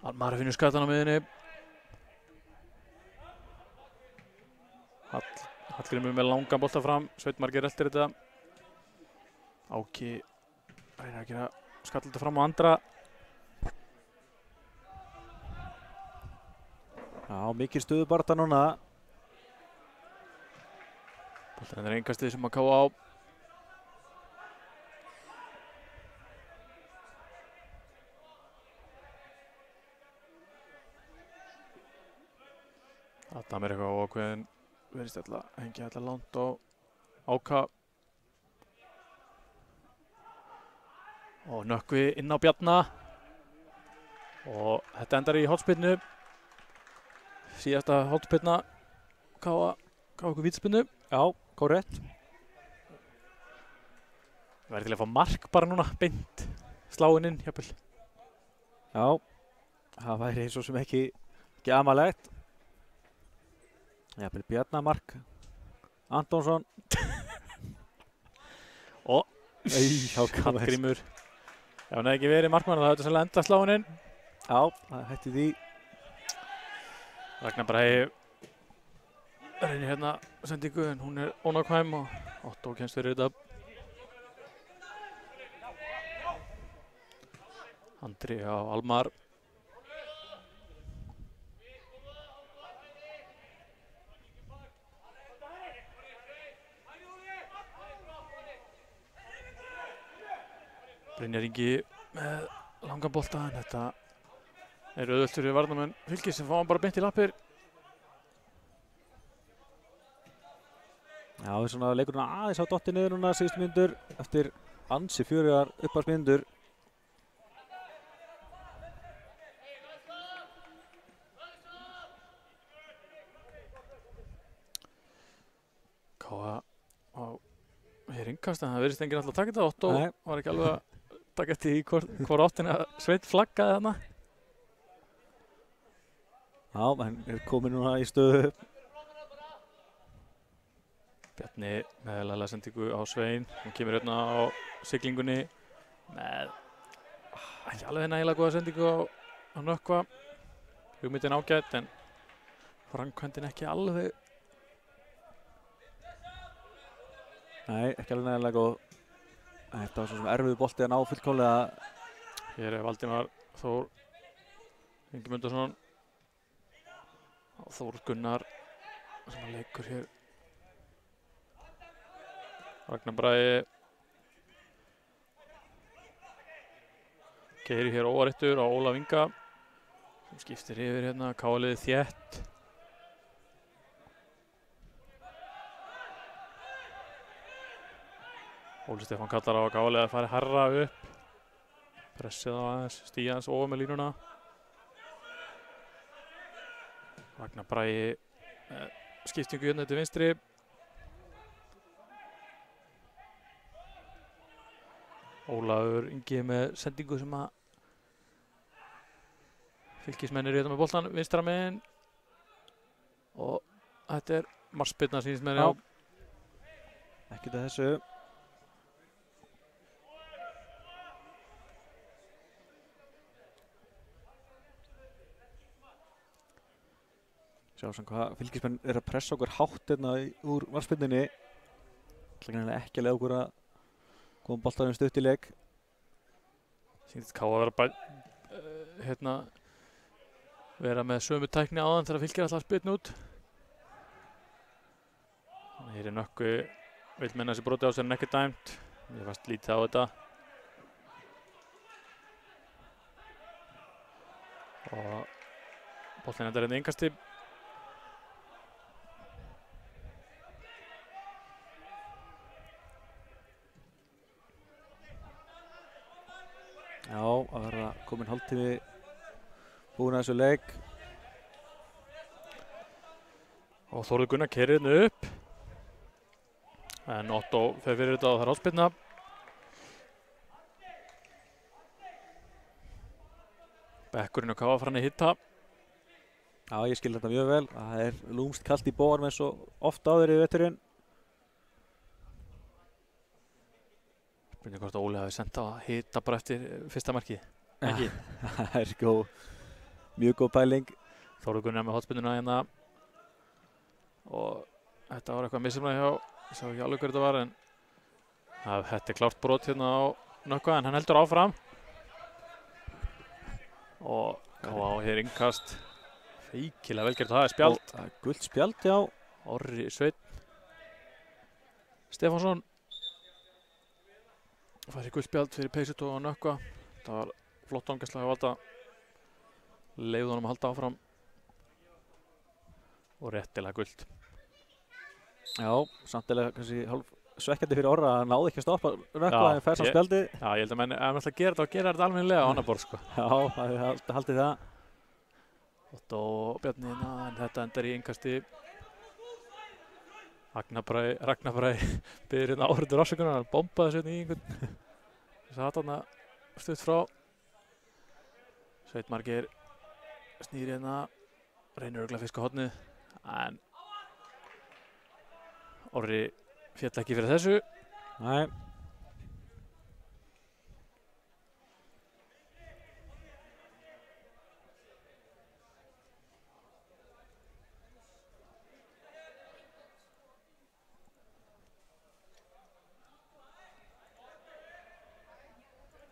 Almar finnur skatan á miðinni. Hallgrímur með langan bolta fram, Sveinn Margeir eltir þetta. Áki reynir að gera skall þetta fram á Andra. Já, mikil stöðubarta núna. Boltan er engastið sem að káa á. Adam er eitthvað ákveðin, verðist alltaf hengja alltaf langt á Áka. Og Nökkvi inn á Bjarna. Og þetta endar í hornspyrnu. Síðasta hornspyrna káa okkur vítaspyrnu. Já, korrekt. Það væri til að fá mark bara núna, beint sláinn inn, jafnvel. Já, það væri eins og sem ekki amalegt. Jafnvel Bjarnamark, Antonsson. Og Hallgrímur. Ef hann hefði ekki verið markmann, það hefði sannlega enda sláinn inn. Já, það hætti því. Ragnar Bragi reynir hérna sendingu en hún er ónákvæm og Otto kemst fyrir þetta. Andri á Almar. Brynjar Ingi með langan bolta en þetta er auðvelt fyrir varnarmenn Fylkis sem fá hann bara beint í lappir. Já, það er svona leikurinn aðeins á dotti niður núna síðustu mínútur eftir ansi fjörugar uppáhaldsmínútur. Káa á hér innkast en það verðist enginn alltaf að taka þetta. Otto var ekki alveg að taka eftir í hvor áttina Sveinn flaggaði þarna. Já, hann er komin núna í stöðu. Bjarni með laglega sendingu á Svein. Hún kemur hérna á siglingunni með ekki alveg nægilega góða sendingu á Nökkva. Hugmyndin ágætt en framkvæmdin ekki alveg. Nei, ekki alveg nægilega góð. Þetta var svo sem erfiður bolti að ná fullkomlega. Hér er Valdimar Þór Ingimundarson og Þór Gunnar sem að leikur hér. Ragnar Bragi keyrir hér óvaréttur á Ólaf Inga sem skiptir yfir hérna, káliði þétt. Óli Stefán kallar á að káliði að fara herra upp. Pressið á aðeins, stíja aðeins ofar með línuna. Ragnar Bragi skiptingu hérna til vinstri. Ólafur Ingi með sendingu sem að Fylkismenn eru hérna með boltan vinstra megin og þetta er markspyrna sýnist mér. Ekki til þessu. Sjá sem hvað Fylkismenn er að pressa okkur hátt hérna úr markspyrnunni. Það er ekki að leiða okkur að koma boltanum stutt í leik. Sýndist Ká að vera vera með sömu tækni áðan þegar Fylkir ætla að spyrna út. Hér er Nökkvi vill menna þessi broti á sér en ekki dæmt. Ég fannst lítið á þetta. Og boltinn endar hérna innkasti. Já, að verða komin hálftími búin að þessu leik. Og Þórður Gunnar keyrir hérna upp. En Otto fer fyrir þetta og það er áspyrna. Bekkurinn og Káa farin að hitta. Já, ég skil þetta mjög vel. Það er lúmst kalt í bóðanum eins og oft áður í veturinn. Spurning hvort Óli hafi sendt á að hitta bara eftir fyrsta markið. Ekki? Það er mjög góð pæling. Þórður Gunnar með hotspinnuna hérna. Og Þetta var eitthvað misjafnlega hjá, ég sá ekki alveg hver þetta var, en þetta klárt brot hérna á Nökkva, en hann heldur áfram. Og K.A. hér innkast. Feikilega vel gert, það spjald. Gult spjald, já. Orri Sveinn Stefánsson fær sér gult spjald fyrir peysut og Nökkva. Það var flott ángæsla að valda. Leyfði honum að halda áfram. Og réttilega gult. Já, samtilega kannski hálf svekkjandi fyrir Orra að hann náði ekki að stoppa Nökkva en fær samt spjaldi. Já, ég held að menn ef hann ætla að gera þetta og gera þetta almennilega á annar borð, sko. Já, það haldið það. Otto og Bjarni, en þetta endar í innkasti. Ragnar Bragi biður hérna áhörður afsökunar, hann bombaði sér í einhvern. Þess að hann stutt frá. Sveit Margeir snýr hérna, reynir örugglega fiska hornið, en Orri féll ekki fyrir þessu. Nei.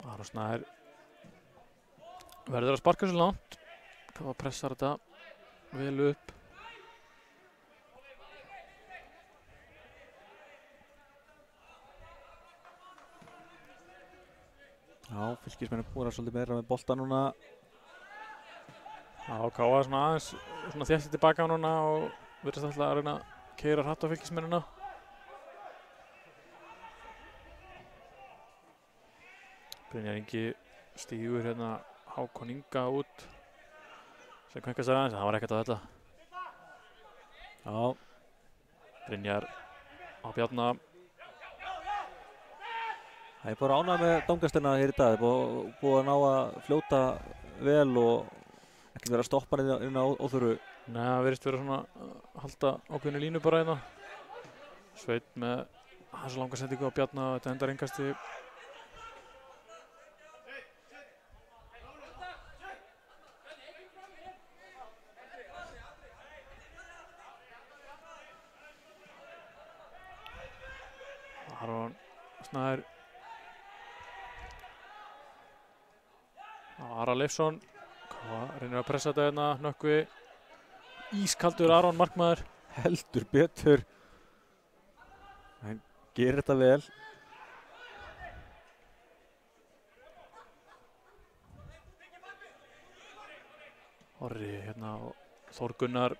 Aron Snær verður að sparka svo langt. K.A. pressar þetta vel upp. Já, Fylkismenn búin að svolítið meira með bolta núna. Já, K.A. svona aðeins þéttið tilbaka núna og virðist alltaf að reyna að keyra hratt á Fylkismennina. Brynjar Ingi stígur hérna Hákon Inga út sem kvenkast aðeins, en það var ekkert á þetta. Já. Brynjar á Bjarna. Það er bara ánægð með dómgæsluna hér í dag. Það er búið að ná að fljóta vel og ekki vera að stoppa inn á óþurru. Nei, það virðist vera svona að halda ákveðinu línu bara hérna. Sveit með þessu langa sendingu á Bjarna, þetta endar innkasti. Aron Snær. Ara Leifsson reynir að pressa þetta hérna, Nökkvi. Ískaldur Aron markmaður. Heldur betur. Hann gerir þetta vel. Orri hérna og Þór Gunnar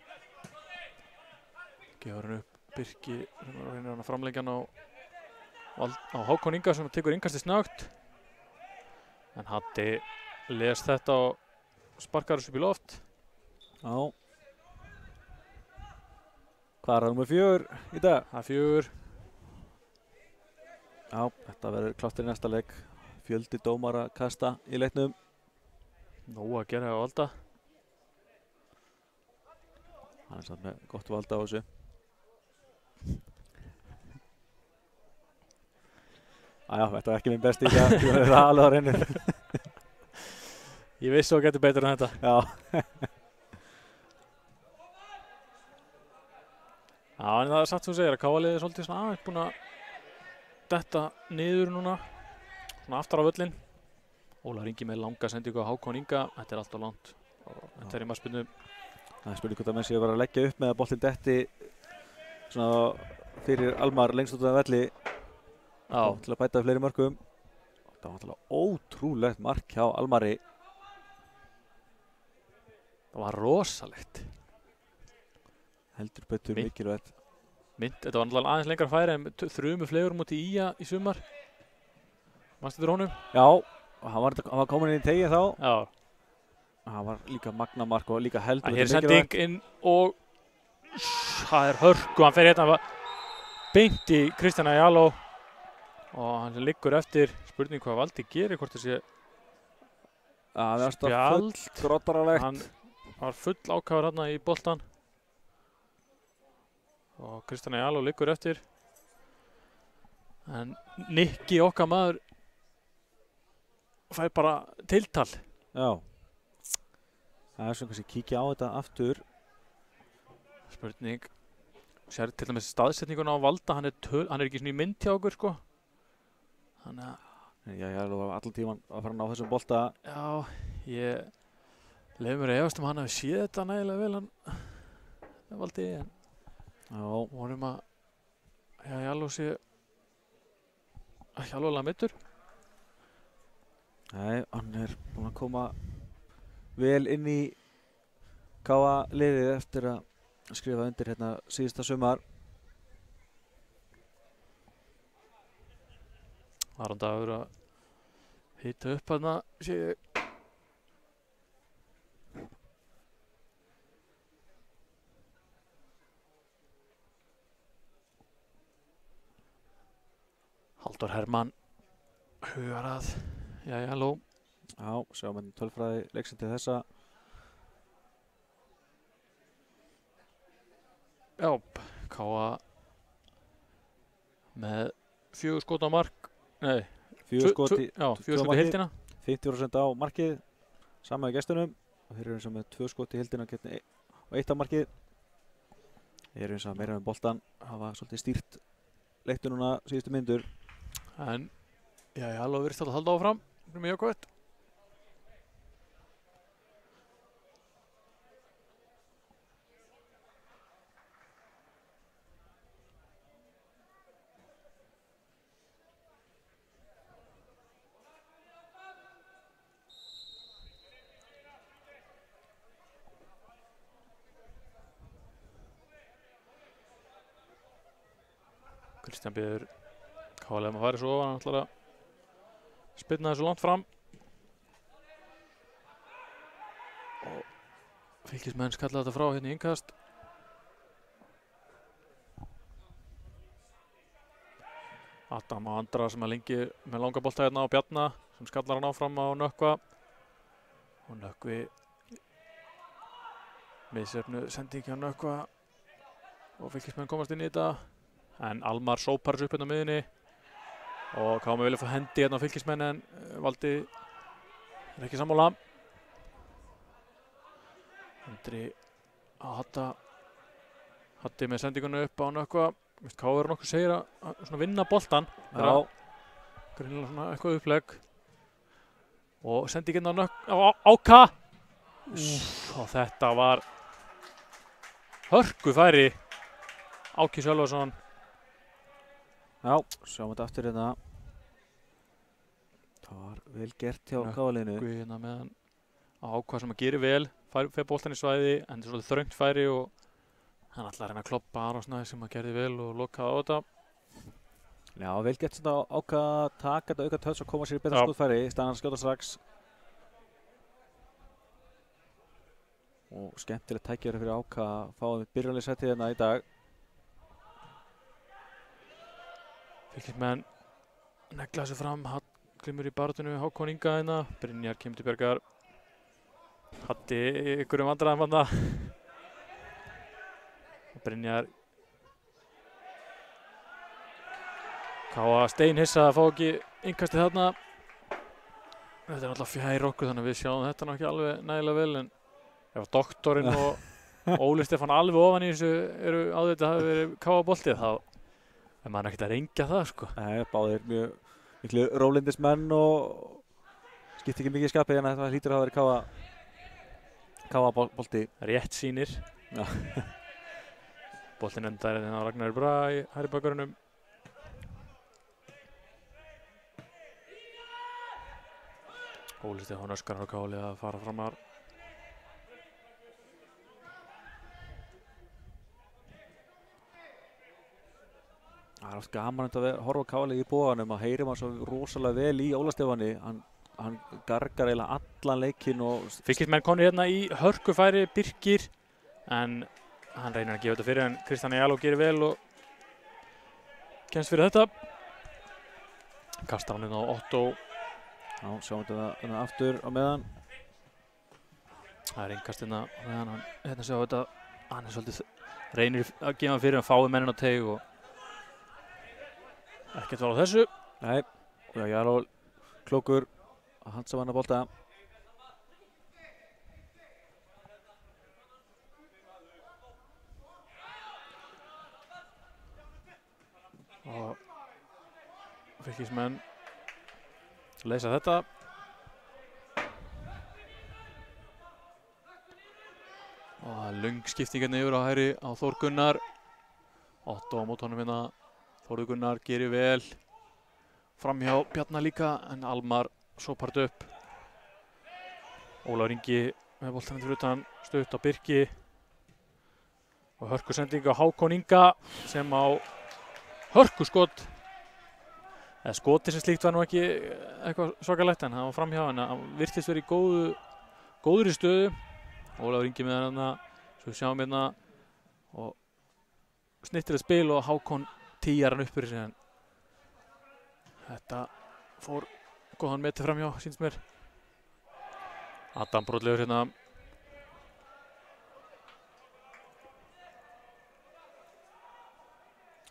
gefur hann upp. Birki reynir hann að framlengja hann á Hákon Inga sem tekur innkasti snöggt. En Hatti les þetta og sparkar þessu upp í loft. Já. Hvað er það nummer 4 í dag? Það er 4. Já, þetta verður klárt í næsta leik. Fjöldi dómara kasta í leiknum. Nóg að gera á Valda. Hann er samt með gott valda á þessu. Æja, þetta var ekki minn besti í dag. Það er alveg á reynu. Ég vissi að það getur betur en þetta. Já. Já, en það er satt sem þú segir að K.A. liðið svolítið svona aðeins búin að detta niður núna. Svona aftar á völlinn. Ólaður Ingi með langa sendingu á Hákon Inga. Þetta er alltaf langt. Og þetta er í markspyrnu. Það er spurning hvort að menn séu að vera að leggja upp með að boltinn detti svona fyrir Almar lengst út af velli. Já. Til að bæta fleiri mörkum. Það var náttúrulega ótrúlegt mark hjá Almari. Það var rosalegt. Heldur betur mikilvægt. Þetta var náttúrulega aðeins lengra færi en þrumu flegur múti Ía í sumar. Manstu þetta honum? Já, og hann var komin inn í tegið þá. Já. Það var líka magnamark og líka heldur betur mikilvægt. Hér sending inn og það er hörku. Hann fer hérna beint í Kristján Ayalo. Og hann liggur eftir. Spurning hvað Valdi gerir, hvort þessi spjald. Grottaralegt. Hann var full ákafur hérna í boltan. Og Kristján Ayalo liggur eftir. En Nikki okkar maður fær bara tiltal. Já. Það er svona kannski kíkja á þetta aftur. Spurning sér til dæmis staðsetninguna á Valda, hann er ekki svona í mynd hjá okkur sko. Þannig að Já, ég er allan tíman að fara að ná þessum bolta. já, ég leyfi mér að efast hann hafi séð þetta nægilega vel hann Valdi, en vonum að Jaló sé ekki alveg meiddur. Nei, hann er búinn að koma vel inn í Káa liðið eftir að skrifa undir hérna síðasta sumar. Var hann dagur að hita upp hann sé ég. Halldór Hermann hugar að Jaló. Já, sjáum við tölfræði leiksinn til þessa. Já, Káa með 4 skot á mark. Nei, 4 skot í heildina. 50% á markið, sama í gestunum. Og þeir eru eins og með 2 skot í heildina og 1 á markið. Þeir eru eins og meira með boltan, hafa svolítið stýrt leiktu núna síðustu myndur. En Jaló virðist að halda áfram, það er mjög gott. Kristján biður Káa að fara svo ofan, hann ætlar að spyrna þessu langt fram. Og Fylkismenn skalla þetta frá hérna í innkast. Adam og Andra sem er lengi með langa bolta hérna á Bjarna sem skallar hann áfram á Nökkva. Og Nökkvi misjöfnu sending hjá Nökkva og Fylkismenn komast inn í þetta. En Almar sópar þessu upp hérna á miðunni og Káa vilja fá hendi hérna á Fylkismenn en Valdi er ekki sammála. Andri að Hatti með sendinguna upp á Nökkva. Káa er nokkuð segir að svona vinna boltan. Já. Greinilega svona eitthvað upplegg. Og sendingin á Áka. Og þetta var hörku færi. Áki Sölvason. Já, sjáum þetta aftur hérna. Það var vel gert hjá Káa-liðinu. Hérna með hann Áka sem að gera vel. Fer boltan í svæði, en þetta er svolítið þröngt færi og hann ætlaði að reyna að kloppa Aron sem að gerði vel og lokaði á þetta. Já, vel gert þetta Áka að taka þetta auka töts og koma sér í betra skotfæri í staðan að skjóta strax. Og skemmtilegt tækifæri fyrir Áka að fá byrjunarlið sætið hérna í dag. Fylkismenn negla þessu fram, Hallgrímur í baráttunni við Hákon Inga hérna, Brynjar kemur til bjargar. Hatti ykkur vandræðum þarna. Brynjar Káa steinhissa að fá ekki innkastið þarna. Þetta er alltaf fjær okkur þannig að við sjáum þetta ekki alveg nægilega vel, en ef doktorinn og Óli Stefán alveg ofan í þessu eru á þetta hafi verið Káa boltið, þá er maður ekkert að rengja það sko. Nei, báðir mjög miklu rólindismenn og skiptir ekki mikið skapið en þetta hlýtur að hafa verið Káa bolti. Rétt sýnir. Já. Boltinn endar á Ragnar Braga í hægri bakvörðunum. Óli Stefán öskar á Káli að fara framar. Það er oft gaman að horfa á Káli í bóðanum að heyri maður svo rosalega vel í Óla Stefáni. Hann gargar eiginlega allan leikinn og Fylkismenn konir hérna í hörkufæri, Birkir, en hann reynir að gefa þetta fyrir, en Kristján Jaló gerir vel og kemst fyrir þetta. Kastar hann inn á Otto. Já, sjáum þetta aftur á meðan. Það er innkast hérna á meðan hann sjáum þetta. Hann er svolítið reynir að gefa fyrir, hann fái mennin á teig og ekkert val á þessu. Nei, og Jaló klókur að handsa hann að bolta. og Fylkismenn leysa þetta. Og það er löng skipting hérna yfir á hægri á Þór Gunnar. Otto á mót honum hérna. Þórður Gunnar gerir vel. Framhjá Bjarna líka, en Almar sópar þetta upp. Ólafur Ingi með boltann fyrir utan, stutt á Birki. Og hörkusending á Hákon Inga sem á hörkuskot. Skotið sem slíkt var nú ekki eitthvað svakalegt, en það var framhjá, en hann virtist verið í góðri stöðu. Ólafur Ingi með hann, svo við sjáum hérna, og snittir að spil og Hákon tíjar hann upp fyrir sig, en þetta fór góðan meti framhjá, sýnst mér. Adam brotlegur hérna.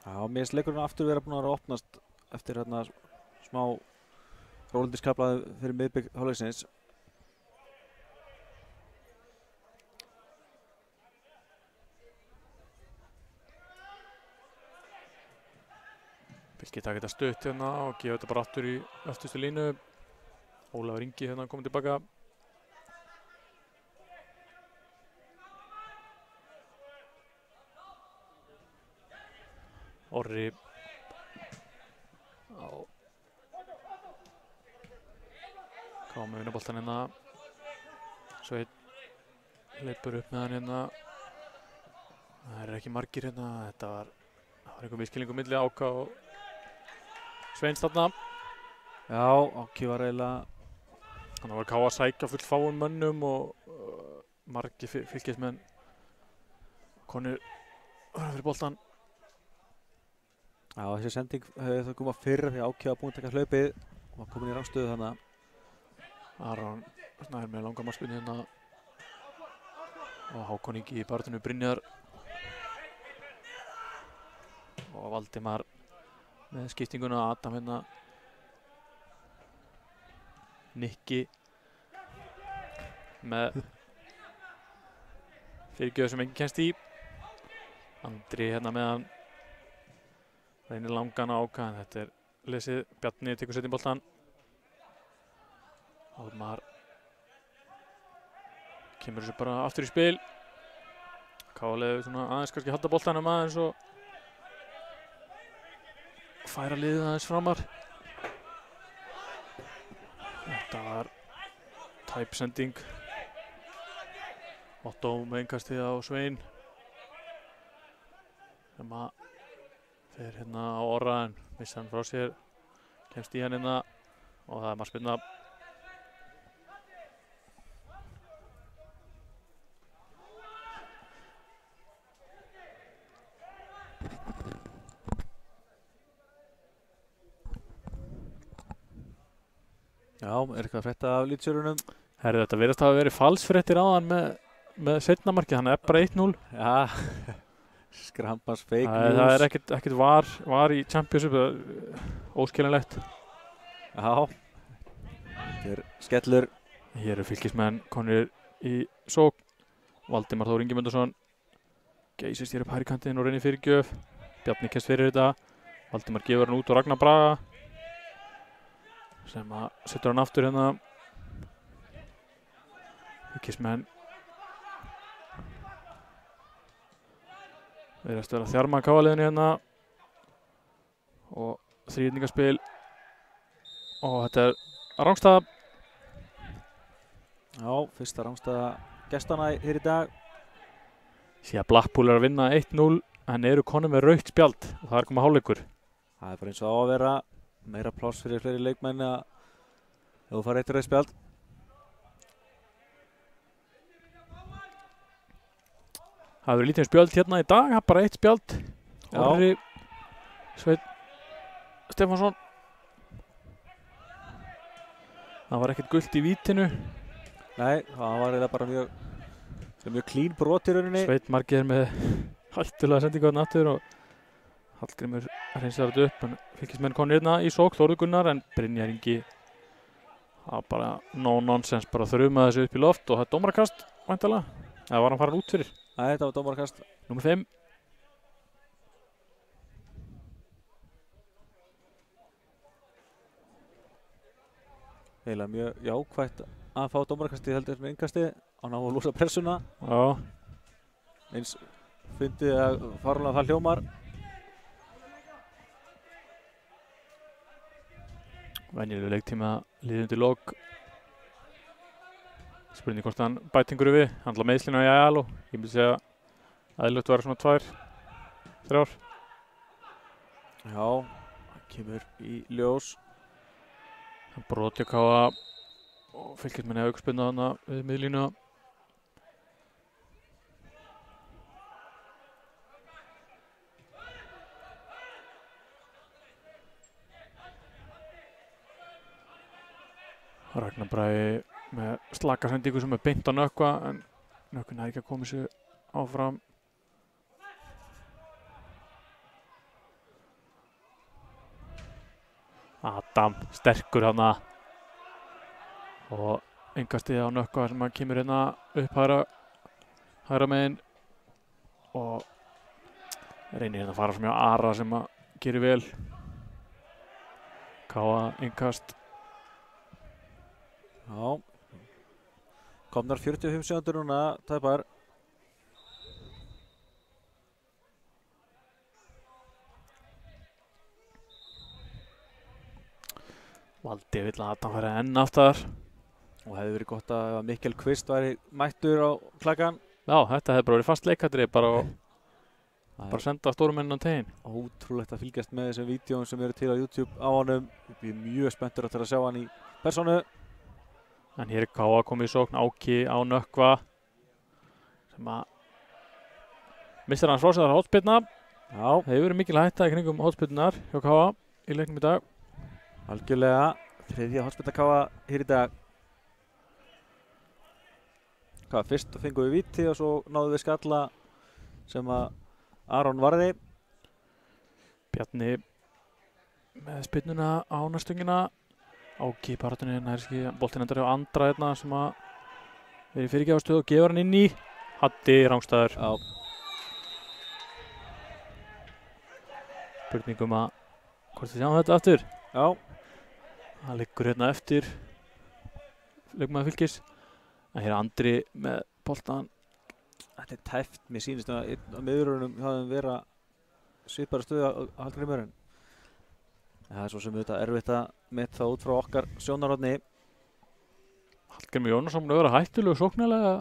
Já, mér finnst leikurinn aftur vera búin að opnast eftir hérna smá rólendiskaflaði fyrir miðbik hálfleiksins. Fylkir taka þetta stutt hérna og gefa þetta bara aftur í öftustu línu. Ólafur Ingi hérna komið tilbaka. Orri á komið vinnaboltan hérna. Sveinn hleypur upp með hann hérna. Það er ekki margir hérna. Þetta var einhver misskilningur milli Áka og Sveins þarna. Já, Áki var eiginlega... Þannig var Ká að sækja full fáum mönnum og margir fylkismenn konir fyrir boltan. Já, þessi sending hefði það komað fyrr því Áki var búinn að taka hlaupið og var komin í rangstöðu þannig. Aron Snær með langa markspyrnu hérna og Hákon Ingi í barðinu Brynjar og Valdimar með skiptinguna. Adam hérna, Nikki með fyrirgjöf sem enginn kemst í. Andri hérna með hann, reynir langan á Áka, en þetta er lesið. Bjarni tekur setjum boltan. Almar kemur þessu bara aftur í spil. Káleður svona aðeins kannski halda boltanum aðeins og færa liðið aðeins framar. Þetta var tæp sending. Otto með innkastið á Svein sem að fer hérna á Orra, en missa hann frá sér, kemst í hann hérna og það er markspyrna. Já, er eitthvað að frétta af Lýtsjörunum? Herri, þetta virðast hafa verið falsfréttir áðan með seinna markið, hann er bara 1-0. Já, skrampans fake news. Það er ekkert var í Championship, óskiljanlegt. Já, þetta er skellur. Hér eru fylkismenn konir í sókn. Valdimar Þór Ingimundarson geysist hér upp hægri kantinn og reynir fyrirgjöf. Bjarni kemst fyrir þetta. Valdimar gefur hann út og Ragnar Braga sem að setur hann aftur hérna. Fylkismenn virðast vera að þjarma Káaliðinu hérna og þríhyrningaspil og þetta er rangstaða. Já, fyrsta rangstaða gestana hér í dag. Síðan Blackpool er að vinna 1-0 en eru konum með rautt spjald og það er komið hálfleikur. Það er bara eins og á að vera, meira pláss fyrir fleiri leikmenn að þú fara eitt rautt spjald. Það hefur lítið spjald hérna í dag, það er bara eitt spjald. Orri Sveinn Stefánsson. Það var ekkert gult í vítinu. Nei, það var eiginlega bara mjög clean brot í rauninni. Sveinn Margeir með hættulega sendingu þarna aftur og Hallgrímur hreinsar þetta upp, en fylkismenn konir hérna í sókn, Þórður Gunnar, en Brynjar Ingi það var bara no nonsense, bara þrumaði þessu upp í loft og það er dómarakast væntanlega, eða var hann farin út fyrir? Nei, þetta var dómarakast. Númer 5. Eiginlega mjög jákvætt að fá dómarakasti heldur en innkasti á ná að lúsa pressuna. Já. Eins fyndið að fárlega það hljómar. Venjulegur leiktíma liðið undir lok. Spurning hvort hann bætingur við. Hann ætla meiðslina í Ayalo. Ég myndi segja að eðlilegt væri svona 2, 3. Já, það kemur í ljós. Brot hjá Káa og Fylkismenn hefur aukaspyrnu þarna við miðlínu. Ragnar Bragi með slaka sendingu sem er beint á Nökkva en Nökkvi næði ekki að koma sér áfram. Adam sterkur hana og innkastið á Nökkva sem kemur hérna upp hægra megin og reynir hérna að fara sem hjá Ara sem gerir vel. Káa innkast. Já, komnar 45 sekúndur núna, tæpar. Valdi vill að Adam færi enn aftar. Og hefði verið gott að Mikkel Kvist væri mættur á klakkan. Já, þetta hefði bara verið fast leikadrið, bara senda stórumennina tegin. Ótrúlegt að fylgjast með þessum vídeóum sem eru til á YouTube á honum. Ég er mjög spenntur að sjá hann í persónu. En hér er Káa komið í sókn, Áki á Nökkva sem að missar hans frá sig þar hotspyrna. Já. Það hefur verið mikil hætta í kringum hotspyrnunar hjá Káa í leiknum í dag. Algjörlega, þriðja hotspyrna Káa hér í dag. Fyrst fengum við víti og svo náðum við skalla sem að Aron varði. Bjarni með spyrnuna á næstungina. Áki í barátunni, nærski boltinn endar hjá Andra hérna sem að verið fyrirgefastöð og gefur hann inn í. Haddi rangstæður. Já. Spurningum að hvort þið sjáum þetta aftur. Já. Það liggur hérna eftir leikmaður Fylkis. En hér er Andri með boltan. Þetta er tæft, mér sýnist að miðurunum hafði vera svipara stöðu að Hallgrímur. Það er svo sem auðvitað erfitt að meta það út frá okkar sjónarhorni. Hallgrímur Jónasson búinn að vera hættulegu sóknarlega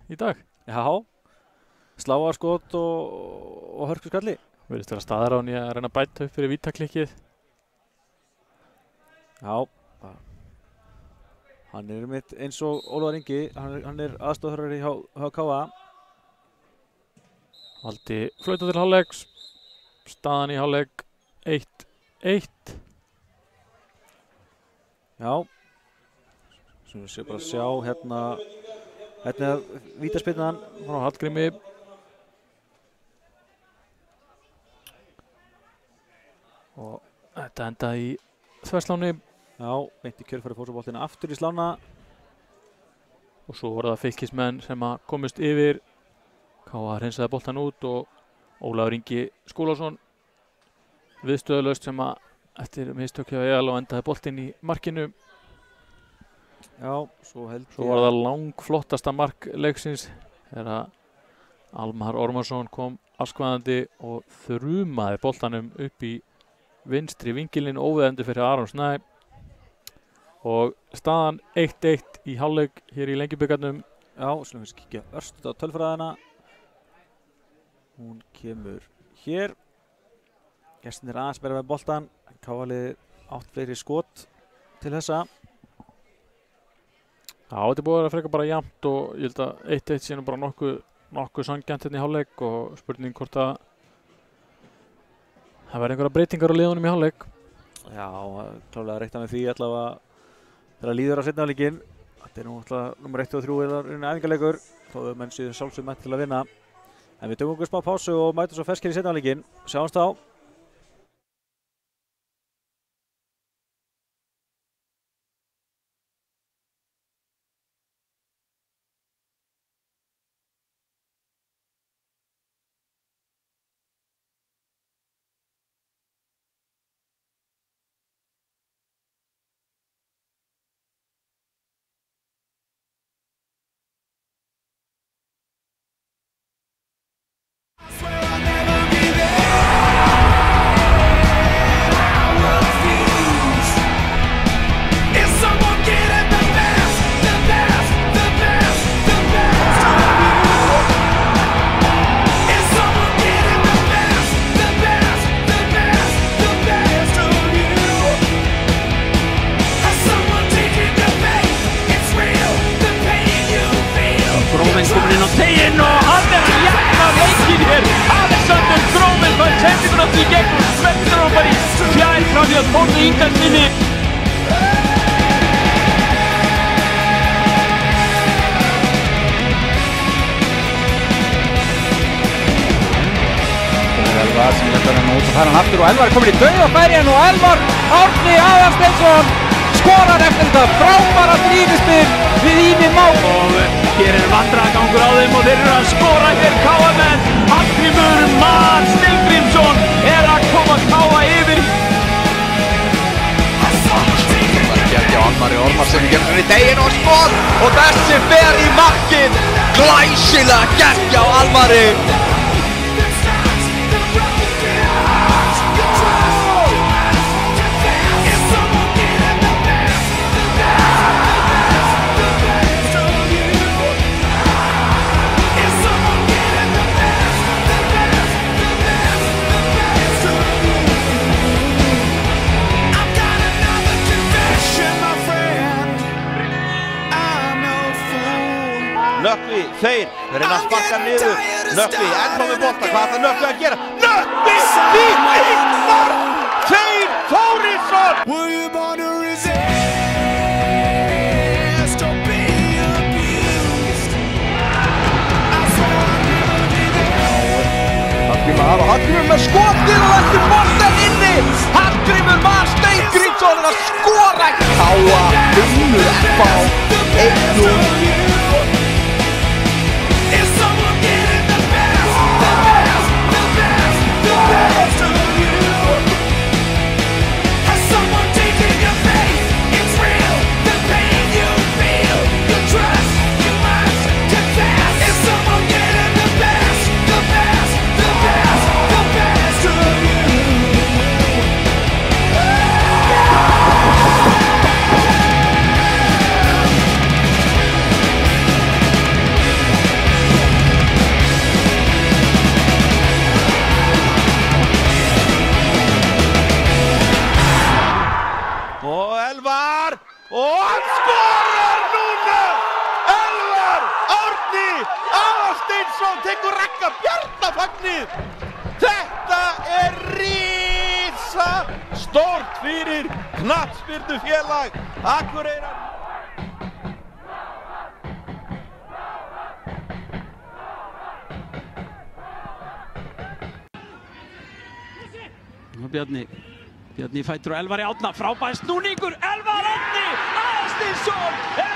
í dag. Já, sláarskot og hörkuskalli. Virðist vera staðar á hann í að reyna að bæta upp fyrir vítaklikkið. Já, hann er mitt eins og Ólafur Ingi, hann er aðstofþjálfari hjá Káa. Valdi flauta til hálfleiks, staðan í hálfleik 1-1. Já, sem við séum bara að sjá hérna vítaspyrnan frá Hallgrími. Og þetta endaði í þversláni. Já, beint í kjölfari fótboltinn aftur í slána. Og svo voru það Fylkismenn sem að komist yfir. Káa hreinsaði boltan út og Ólafur Ingi Skúlason viðstöðulaust sem að eftir mistök hjá Ayalo endaði boltinn í markinu. Já, svo var það langflottasta mark leiksins þegar Almar Ormarsson kom afskvaðandi og þrumaði boltanum upp í vinstri vinkilinn óveðandi fyrir Aron Snæ. Og staðan 1-1 í hálfleik hér í Lengjubikarnum. Já, slúðum við kíkja örst á tölfræðina. Hún kemur hér. Gestirnir aðeins meira með boltan. Káa-liðið átt fleiri skot til þessa. Já, þetta er búið að vera frekar bara jafnt og ég held að 1-1 sé nú bara nokkuð sanngjarnt hérna í hálfleik og spurning hvort að það verði einhverja breytingar á liðunum í hálfleik. Já, klárlega að reikna með því allavega þegar líður á seinni hálfleikinn. Þetta er nú alltaf nummer 1 og 3 er æfingarleikur þó að menn séu sjálfsögum menn til að vinna. En við tökum okkur smá pásu og mætum svo ferskir í seinni hálfleikinn. Sjáumst þá. Norðmenn komin inn á teginn og hann að jafna leikinn hér. Alexander Grómel fær sendinguna því gegn og smettir hann bara í fjær frá því að tónu yngast inni. Elvar sem letur hann út og fær hann aftur og Elvar komin í dauðafæri og Elvar Árni Aðalsteinsson skorar eftir þetta frábæra línuspil við Ími Má. Og hér vandræðagangur á þeim og þeir eru að skora hér KM-menn. Hallgrímur Mar Steingrímsson að koma KA yfir. Hjá Almari Ormar sem gerur henni deginn og skor og þessi fer í markið. Glæsilega gert hjá Almari. Nökkvi, þeir reyna að sparka niður. Nökkvi, ennþá með bolta, hvað ætlar Nökkvi að gera? Nökkvi, því eitt mark! Þeir Þórisson! Hallgrímur með skotið og eftir boltan inni. Hallgrímur Mar Steingrímsson að skora. KA vinnur FH 1-0. Og hann skorar núna! Elvar Árni Aðalsteinsson tekur Ragga Bjarnafagnið. Þetta risa stórt fyrir knattspyrnufélag Akureyrar. Bjarni fætur og Elvar Árna, frábær snúningur, Elvar Árni Aðalsteinsson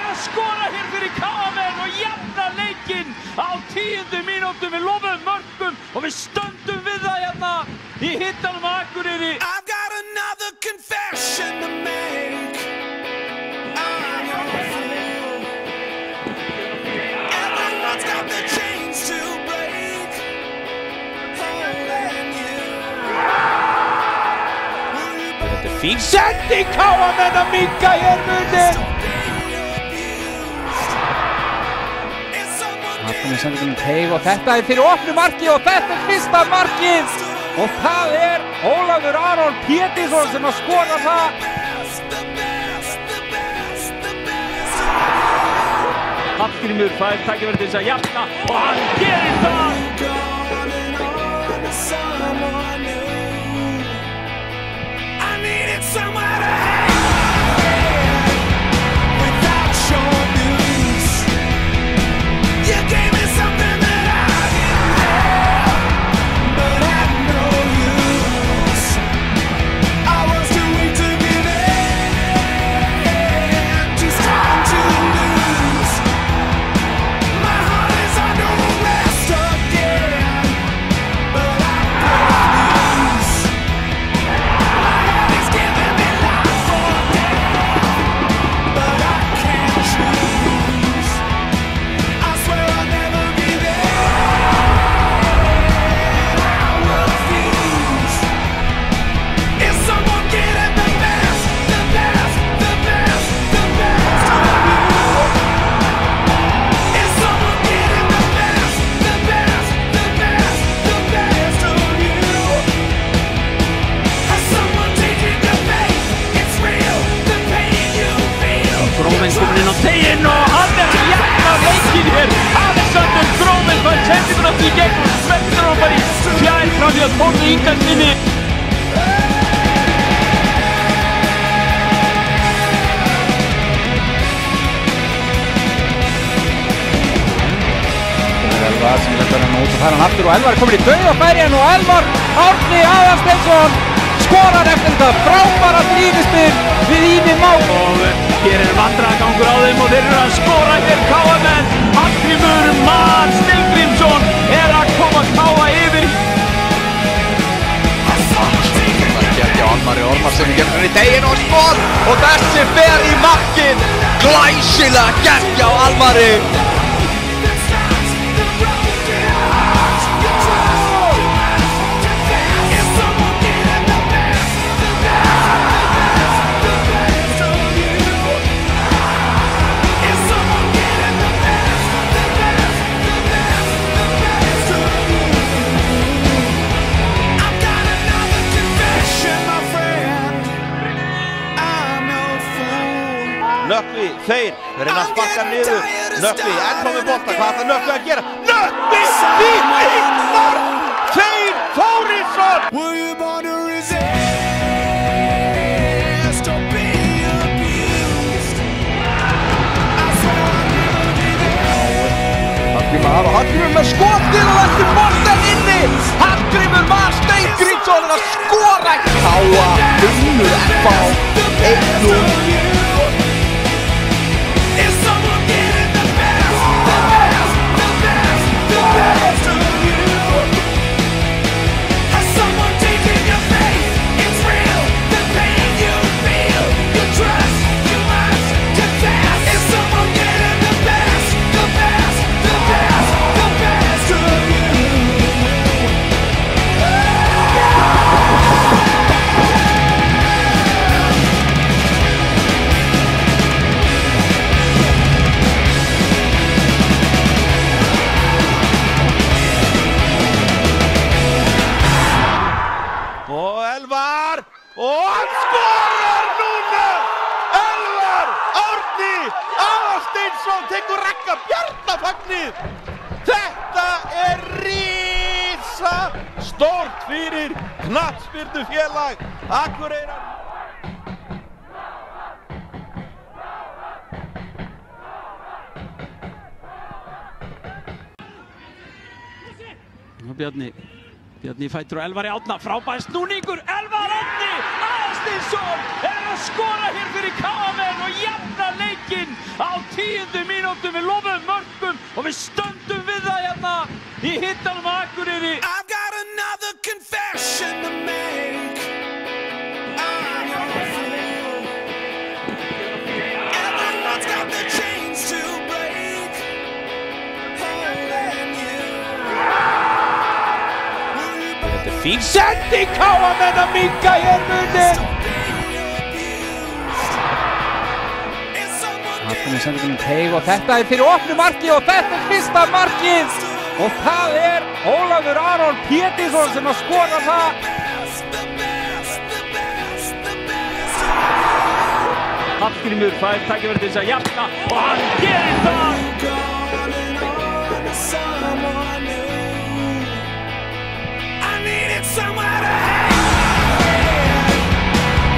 að skora hér fyrir KM-menn og jafna leikinn á 10. mínútu. Við lofum mörkum og við stöndum við það hérna í hittanum á Akureyri. I've got another confession to make. I'm your fool. Everyone's got the chains to break. Holding you. Fín sending KM-menn að minnka hér munin. Aftan í sendingum teig og þetta fyrir opnu marki og þetta fyrsta markið. Og það Ólafur Aron Pétursson sem að skora það. Hallgrímur fær tækifæri til þess að jafna og hann gerir það. Somewhere to hang without your news. You gave me something that I didn't have, but had no use. I was too weak to give in, too strong to lose. My heart is under arrest again, but I refuse. My head is giving me life for death, but I can't choose. I swear I'll never be there. I refuse. Is someone getting the best, the best, the best, the best of you? Is someone getting the best, the best, the best, the best of you? Has someone taken the bait? It's real, the pain you feel. Grómel komin inn á teginn og hann að jafna leikinn hér. Alexander Gróminn fær sendinguna í gegn og smettur hann bara í fjær frá því að Tóni Ingarssyni. Elvar sem leggur hann út og fær hann aftur og Elvar er komin í dauðafæri og Elvar Árni Aðalsteinsson skorar eftir þetta frábæra línuspil við Ími Má. Og hér er vandræðagangur á þeim og þeir eru að skora hér KM-menn. Hallgrímur Mar Steingrímsson er að koma KA yfir. Það er gert hjá Almari Ormarsson í gegnum í deginn og skor og þessi fer í markið. Glæsilega gert hjá Almari. Nökkvi, þeir reyna að sparka niður. Nökkvi, ennþá með bolta, hvað ætlar Nökkvi að gera? Nökkvi, því eitt mark! Þeir Þórisson! Were you born to resist or be abused? I swear I'll never be there. Hallgrímur með skotið og eftir boltan inni. Hallgrímur Mar Steingrímsson er að skora. Káa unnur FH 1-0. Og hann skorar núna! Elvar Árni Aðalsteinsson tekur Ragga Bjarnafagnið! Þetta er risa stórt fyrir knattspyrnufélag Akureyrar. Bjarni fætur og Elvar Árna, frábær snúningur, Elvar Árni Aðalsteinsson er að skora hér fyrir KM-menn og jafna leikinn á 10. mínútu. Við lofum mörkum og við stöndum við það hérna í hittanum á Akureyri. I've got another confession to make. I'm your fool. Everyone's got the chains to break. Holding you. Fín sending KM-menn að minnka hér munin. Hallgrímur sendir um teig og þetta er fyrir opnu marki og þetta er fyrsta markið. Og það er Ólafur Aron Pétursson sem að skora það. Hallgrímur fær tækifæri til þess að jafna og hann gerir það. Somewhere to hide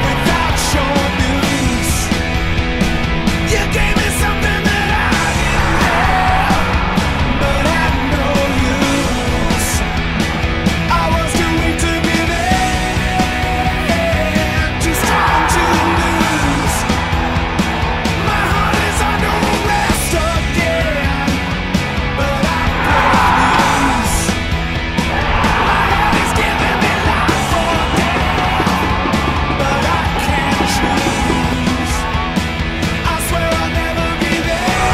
without your news. You gave me something that I didn't have, but had no use. I was too weak to be there, too strong to lose. My heart is under arrest again, but I refuse. My heart is giving me life for death, but I can't choose. I swear I'll never be there.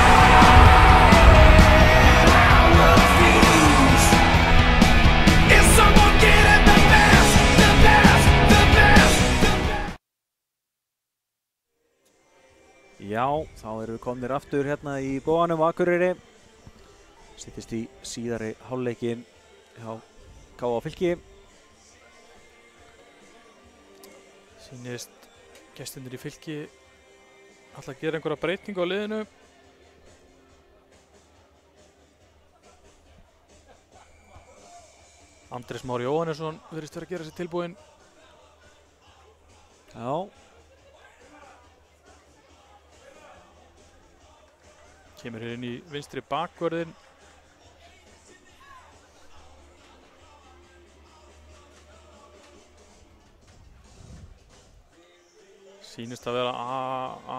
I refuse. Is someone getting the best, the best, the best, the best? Já, þá erum við komnir aftur hérna í Bóanum á Akureyri. Styttist í síðari hálfleikinn hjá KA Fylki. Sýnist gestirnir í Fylki ætla að gera einhverja breytingu á liðinu. Andrés Már Jóhannesson virðist vera að gera sér tilbúinn. Já. Kemur hér inn í vinstri bakvörðin. Sýnist að vera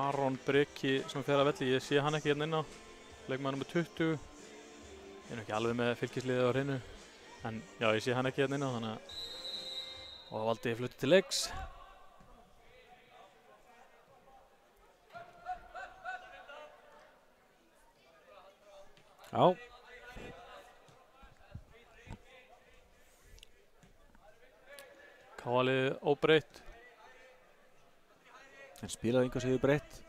Aron Breki sem fer að velli. Ég sé hann ekki hérna inn á. Leikmaður nummer 20. Ég er ekki alveg með fylkisliðið á hreinu. En já, ég sé hann ekki hérna inn á þannig að... Og valdi flutti til leiks. Já. Káalið óbreytt. En spilaði enga sér breytt.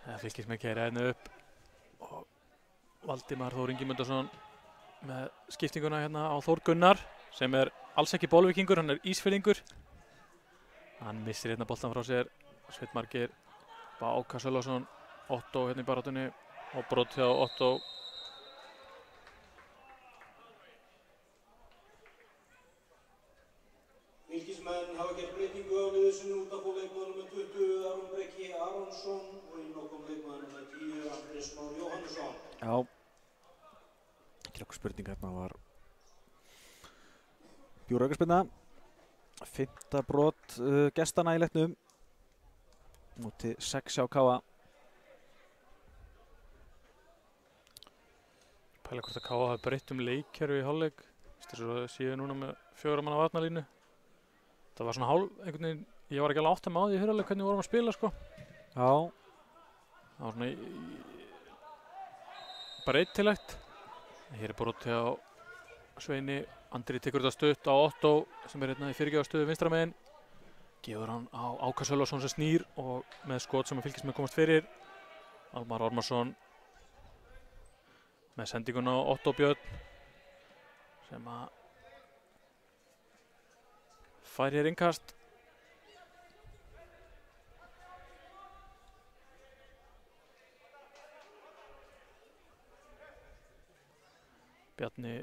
Það fylgist með kæra hérna upp. Og Valdimar Þór Ingimundarson með skiptinguna hérna á Þór Gunnar sem er alls ekki bolvíkingur, hann er Ísfirðingur. Hann missir hérna boltan frá sér. Sveinn Margeir, Áka Sölvason, Otto hérna í baráttunni og brot hjá Otto. Fylkismenn hafa gert breytingu á liðið sinu út af leikmaður nummer 20 Aron Breki Aronsson og inn á kom leikmaður nummer 10 Andrés Már Jóhannesson. Já. Ekki nokkuð spurning hérna var Bjúraukarspinna. 5. brot gestana í leiknum. Móti 6 hjá Káa. Pæla hvort að Káa hafi breytt leikkerfi í hálfleik. Þess að séu núna með 4 manna varnarlínu. Það var svona einhvern veginn, ég var ekki alveg átt að með á því í fyrirleik hvernig við vorum að spila sko. Já. Það var svona breytilegt. Hér er brot hjá Sveini. Andri tekur þetta stutt á Otto sem er hérna í fyrirgjafarstöðu vinstra megin. Gefur hann á Áka Sölvason sem snýr og með skot sem að fylkismenn komast fyrir. Almar Ormarsson með sendinguna á Otto Björn sem að fær hér innkast. Bjarni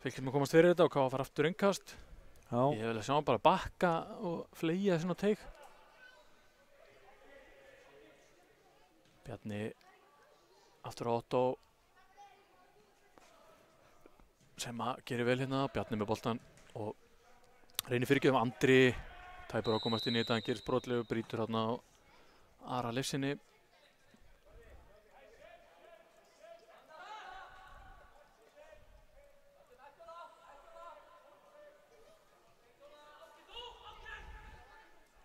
fylkismenn komast fyrir þetta og Káa fara aftur innkast. Já. Ég vil að sjá hann bara bakka og fleygja þessin á teig. Bjarni aftur á Otto sem að gerir vel hérna. Bjarni með boltan og reynir fyrirgjöf. Andri tæpur á að komast inn í þetta, hann gerist brotlegu, brýtur hérna á Ara Leifsinni.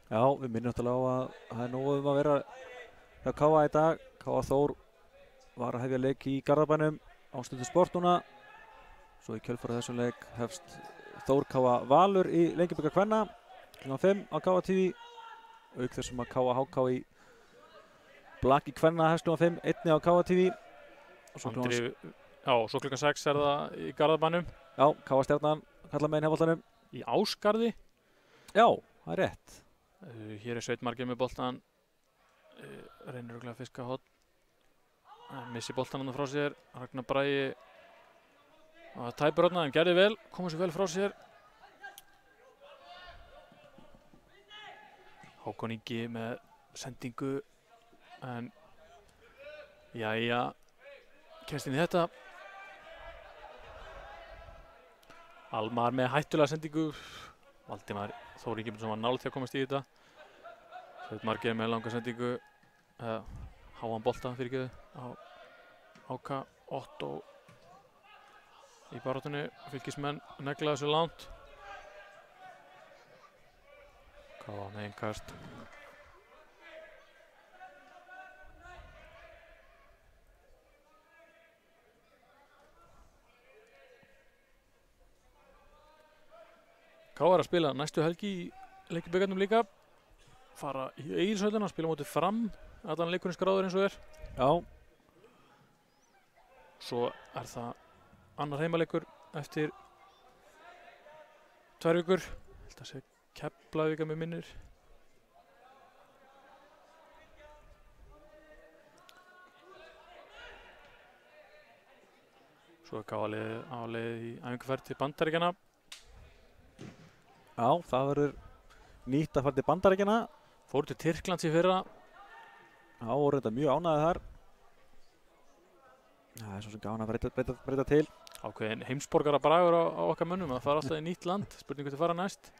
Já, við minnum náttúrulega á að það er nóg að vera hjá Káa í dag. Káa Þór var að hefja leik í Garðabænum á Stundu Sport núna. Svo í kjölfarið þessum leik hefst Þór Káa Valur í Lengjubikar kvenna kl. 5 á Káa TV. Auk þessum að Káa HK í Blaki kvenna hefst kl. 5 einnig á Káa TV. Og svo Andri, já, svo kl. 6 er það í Garðabænum. Já, Káa Stjarnan kallar meginn hefaldanum. Í Ásgarði. Já, það er rétt. Hér er Sveinn Margeir með boltan. Reynir örugglega að fiska hotn. Missi boltan hann frá sér. Ragnar Bragi tæpur hann gerði vel, komur sér vel frá sér. Hákon Ingi með sendingu en jæja, kemst inn í þetta. Almar með hættulega sendingu. Valdimar Þór Ingimundarson var nálægt því að komast í þetta. Sveinn Margeir með langa sendingu. Háan bolta fyrirgefðu á Áka. Otto í baráttunni. Fylkismenn negla þessu langt. Káa með innkast. Káa er að spila næstu helgi í Lengjubikarnum líka. Fara í Egilshöllina, spila mótið Fram. Allan leikurinn skráður eins og er. Já. Svo er það annar heimaleikur eftir 2 vikur. Held að sé Keflavík að mig minnir. Svo er Káa á leið í æfingarferð til Bandaríkjanna. Já, það verður nýtt að fara til Bandaríkjanna. Fóru til Tyrklands í fyrra. Já, voru þetta mjög ánægðir þar. Það er svo sem gaman að breyta til. Ákveðin heimsborgara bragur á okkar mönnum að fara alltaf í nýtt land. Spurning hvort þið fara næst.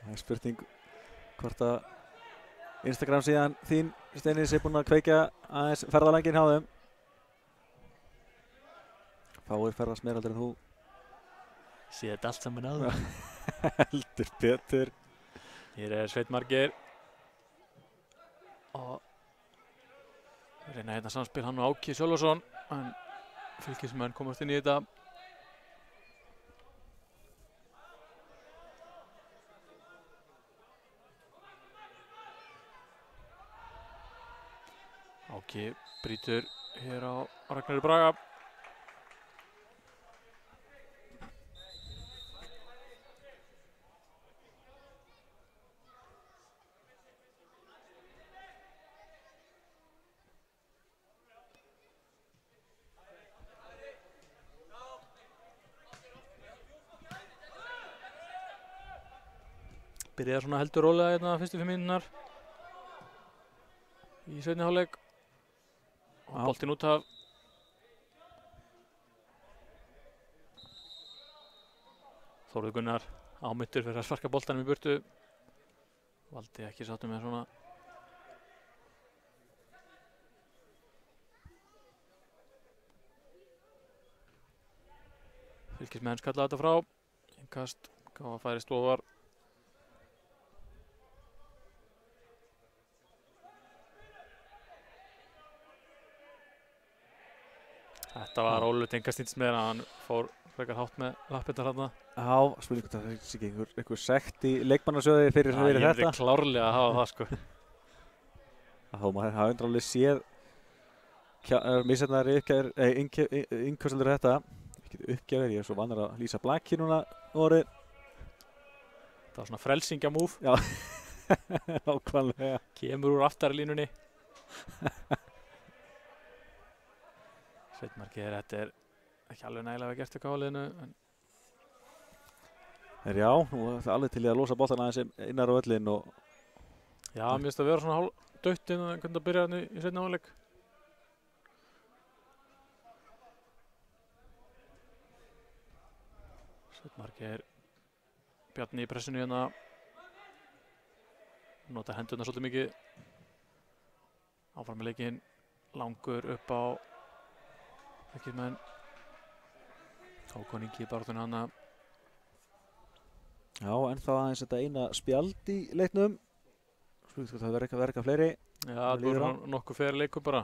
Það er spurning hvort að Instagram síðan þín, Steini, sé búin að kveikja aðeins ferðalanginn hjá þeim. Fáir ferðast meira heldur en þú. Sé þetta allt saman á það. Heldur betur. Hér er Sveinn Margeir. Og reyna hérna samspil hann og Áki Sölvason. En Fylkismenn komast inn í þetta. Áki brýtur hér á Ragnari Braga. Byrjaði svona heldur rólega hérna fyrstu 5 mínúturnar í seinni hálfleik og boltinn út af. Þórður Gunnar ámyndur fyrir að sparka boltanum í burtu. Valdi ekki sáttur með svona. Fylkismenn skalla þetta frá. Innkast, Káa færist ofar. Þetta var Ólafur Tengastins með að hann fór frekar hátt með lappirnar þarna. Já, spurning hvort það sé ekki einhver sekt í leikmannasjóði fyrir þetta. Ég myndi klárlega að hafa það, sko. Þá maður hafa undralið séð missetnaðar innkvæmstaldur þetta. Ekki uppgjafir, ég er svo vanur að lýsa blakki núna orðið. Það var svona frelsingja-múf. Já, nákvæmlega. Kemur úr aftarlínunni. Sveinn Margeir, þetta er ekki alveg nægilega gert í Káa-liðinu. Já, nú er það alveg til í að losa boltan aðeins innar á völlinn og... Já, mér finnst að vera svona hálfdautt inn að kunna byrja hérna í seinni hálfleik. Sveinn Margeir, Bjarni í pressinu hérna. Nota hendurna svolítið mikið. Áfram með leikinn, langur upp á Fylkismenn. Hákon Ingi í baráttunni hana. Já, ennþá aðeins þetta eina spjald í leiknum. Spurning hvort það verður eitthvað fleiri. Já, það voru nokkuð fyrir leikum bara.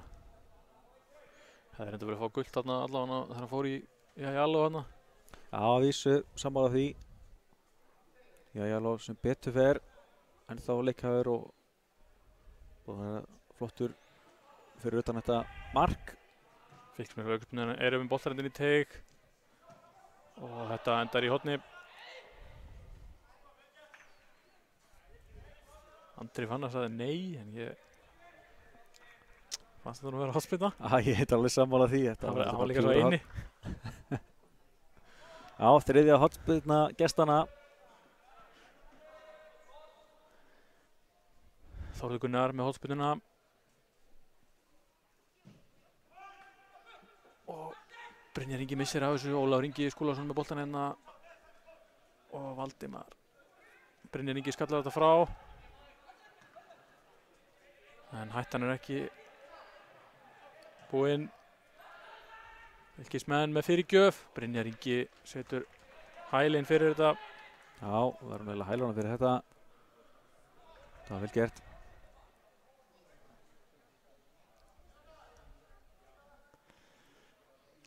Það er enda verið að fá gult þarna allavega þegar hann fór í Jalo hana. Já, að vísu, sammála því. Jalo sem betur fer. Ennþá leikhæfur og það er flottur fyrir utan þetta mark. Fylkismenn fyrir aukaspyrnu er með boltarendin í teig og þetta endar í horni. Andri Fannar sagði nei, en ég fannst þetta nú vera hornspyrna. Ég heit alveg sammála því. Það var líka svo eini. Já, þriðja hornspyrna gestana. Þórður Gunnar með hornspyrnuna. Og Brynjar Ingi missir af þessu, Ólafur Ingi Skúlason með boltan hérna og Valdimar. Brynjar Ingi skallar þetta frá. En hættan er ekki búinn. Fylkismenn með fyrirgjöf. Brynjar Ingi setur hælinn fyrir þetta. Já, það var meðlega hæluna fyrir þetta. Það var vel gert.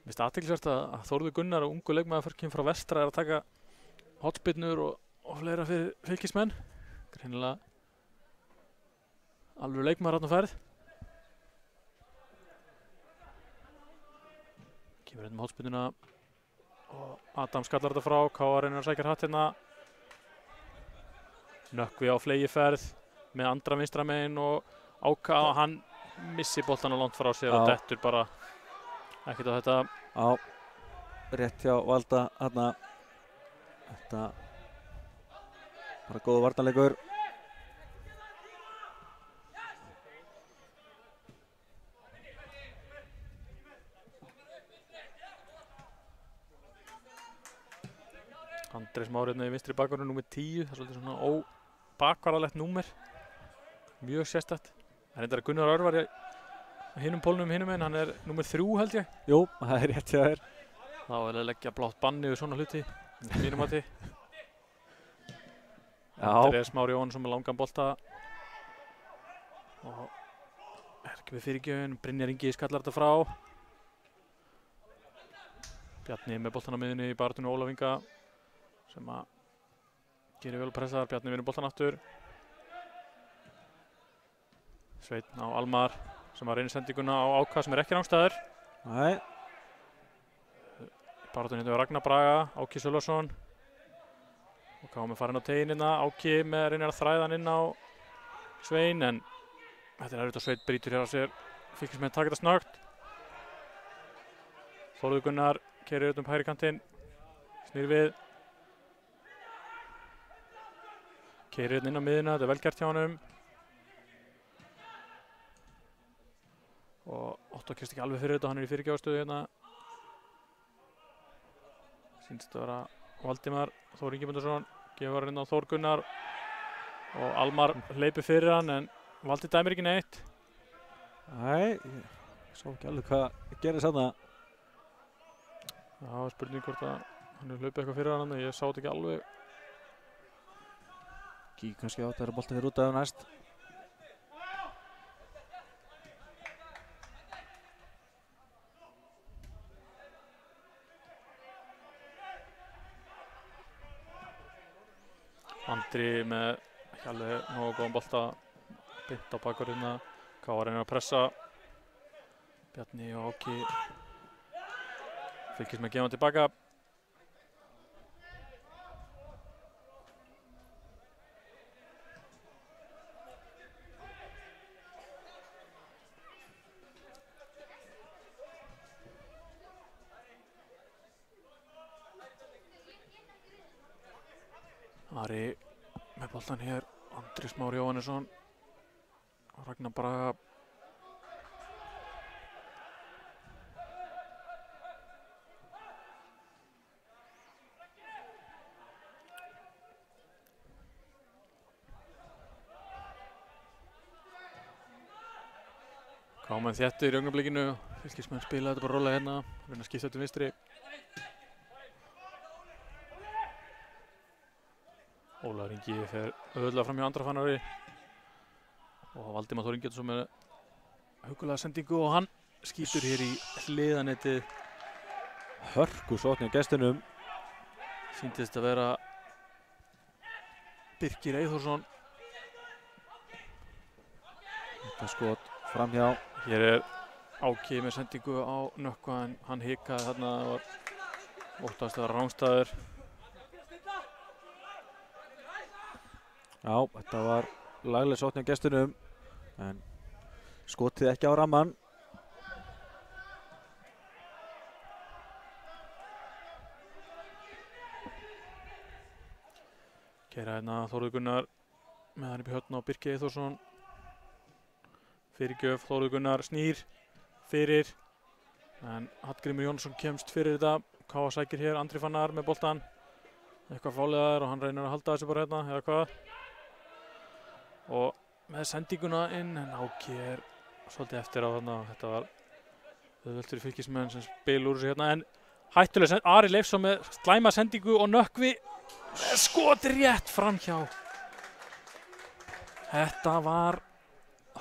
Mér finnst athyglisvert að Þórður Gunnar og ungu leikmaður frá vestra er að taka hornspyrnur og fleira fyrir Fylkismenn. Greinilega alveg leikmaður þarna á ferð. Kemur hérna með hornspyrnuna og Adam skallar þetta frá. Káa reynir að sækja hratt hérna. Nökkvi á flegiferð með andra vinstra megin og Áka og hann missi boltan á langt frá sér og dettur bara ekkert á þetta. Já. rétt hjá Valda þarna. Þetta bara góður varnarleikur. Andrés Már hérna í vinstri bakvörðinu númer 10, það er svolítið svona óbakvarðalegt númer, mjög sérstætt. Það er reyndar að Gunnar Örvar á hinum pólnum hinum en hann er númer 3 held ég. Jú, það er rétt hjá þér. Þá er að leggja blátt bann yfir svona hluti, mínum mati. Andrés Már Jóhannsson með langan bolta og er ekki með fyrirgjöfin, Brynjar Ingi skallar þetta frá. Bjarni með boltan á miðunni í baráttunni Ólaf Inga sem að gerir vel pressaðar. Bjarni vinnur boltan aftur. Sveinn á Almar sem að reynir sendinguna á Áka sem er ekki rangstæður. Nei. Baráttunni hérna við Ragnar Braga, Áki Sölvason. Og Kámi farin á teginn hérna, Áki með reynir að þræða hann inn á Svein en þetta er erfitt að Sveinn brýtur hér á sér. Fylkismenn taka þetta snöggt. Þórður Gunnar keyrir upp hægri kantinn, snýr við. Keyrir inn á miðuna, þetta er vel gert hjá honum. Og Otto kemst ekki alveg fyrir þetta, hann er í fyrirgjáðstöðu hérna. Sýnst að vera Valdimar Þór Ingimundarsson, gefur inn á Þór Gunnar og Almar hleypir fyrir hann en Valdi dæmir ekki neitt. Nei, ég sá ekki alveg hvað gerðist þarna. Já, spurning hvort að hann hefur hlaupið eitthvað fyrir hann, ég sá þetta ekki alveg. Kík kannski á þetta þegar boltinn fer út af næst. Andri með ekki alveg nógu góðan bolta beint á bakvörðina. Káa reynir að pressa. Bjarni og Áki Fylkismenn gefa hann tilbaka. Ari með boltan hér, Andrés Már Jóhannesson og Ragnar Braga. Kámenn þéttir í augnablikinu, Fylkismenn spila þetta bara rólega hérna, reyna að skipta þetta vinstri. Ólafur Ingi fer auðvitað fram hjá Andrafannari og Valdimar Þór Ingimundarsson með hugulega sendingu og hann skýtur hér í hliðanettið. Hörku sókn hjá gestunum. Sýndist að vera Birkir Eyþórsson. Þetta skot framhjá. Hér er Áki með sendingu á Nökkva en hann hikaði þarna, það var óttast að vera rangstæður. Já, þetta var lagleg sókn hjá gestunum en skotið ekki á ramman. Keyra hérna Þórður Gunnar með hann upp í höfn á Birki Eyþórsson. Fyrirgjöf, Þórður Gunnar snýr fyrir en Hallgrímur Jónsson kemst fyrir þetta. Káa sækir hér, Andri Fannar með boltan. Eitthvað fálegaður og hann reynir að halda þessu bara hérna eða hvað. Og með sendinguna inn en Áki er svolítið eftir á þarna. Þetta var auðvelt fyrir Fylkismenn sem spil úr þessu hérna en hættuleg sending. Ari Leifsson með slæma sendingu og Nökkvi skot rétt framhjá. Þetta var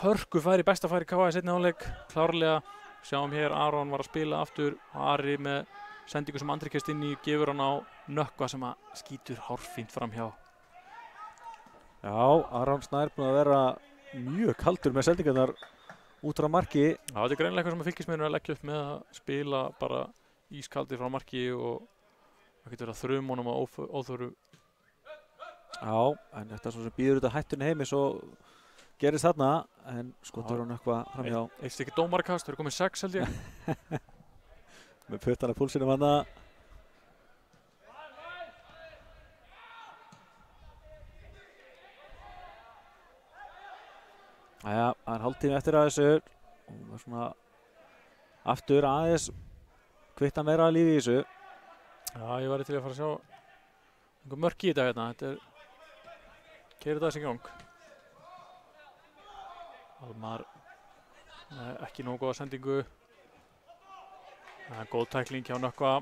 hörku færi, besta færi Káa í seinni hálfleik, klárlega. Sjáum hér, Aron var að spila aftur og Ari með sendingu sem Andri kemst inn í, gefur hann á Nökkva sem að skýtur hárfínt framhjá. Já, Aron Snær búinn að vera mjög kaldur með sendingarnar út frá marki. Já, þetta er greinilega eitthvað sem að Fylkismenn er að leggja upp með að spila bara ískaldir frá marki og það getur verið að þruma honum á óþörfu. Já, en þetta er svo sem býður þetta hættunni heimi svo gerist þarna en skotur hann eitthvað framhjá. Eitt stykki dómarkast, það eru komið 6 held ég. Með puttana púlsinum hana. Jæja, það er hálftími eftir að þessu og svona aftur aðeins kvitta meira lífi í þessu. Já, ég væri til að fara að sjá einhver mörk í þetta hérna. Þetta keyrir þetta í gang. Almar ekki nógu góða sendingu. Góð tækling hjá Nökkva.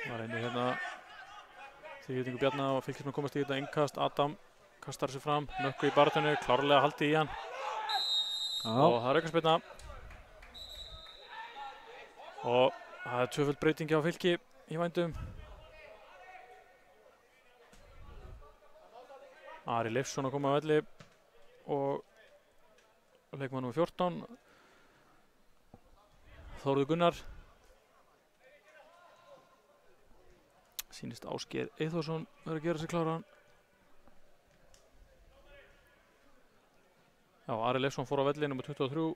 Var einnig hérna þrýðingu Bjarna og Fylkismenn komast í þetta innkast. Adam kastar sig fram, Nökkvi í baráttunni, klárlega haldi í hann. Og það er aukaspyrna. Og það er tvöföld breyting hjá Fylki í vændum. Ari Leifsson að koma á velli og leikmann nr. 14 Þórður Gunnar. Sýnist Ásgeir Eyþórsson verður að gera sig kláran. Já, Ari Leifsson fór á velli nr. 23.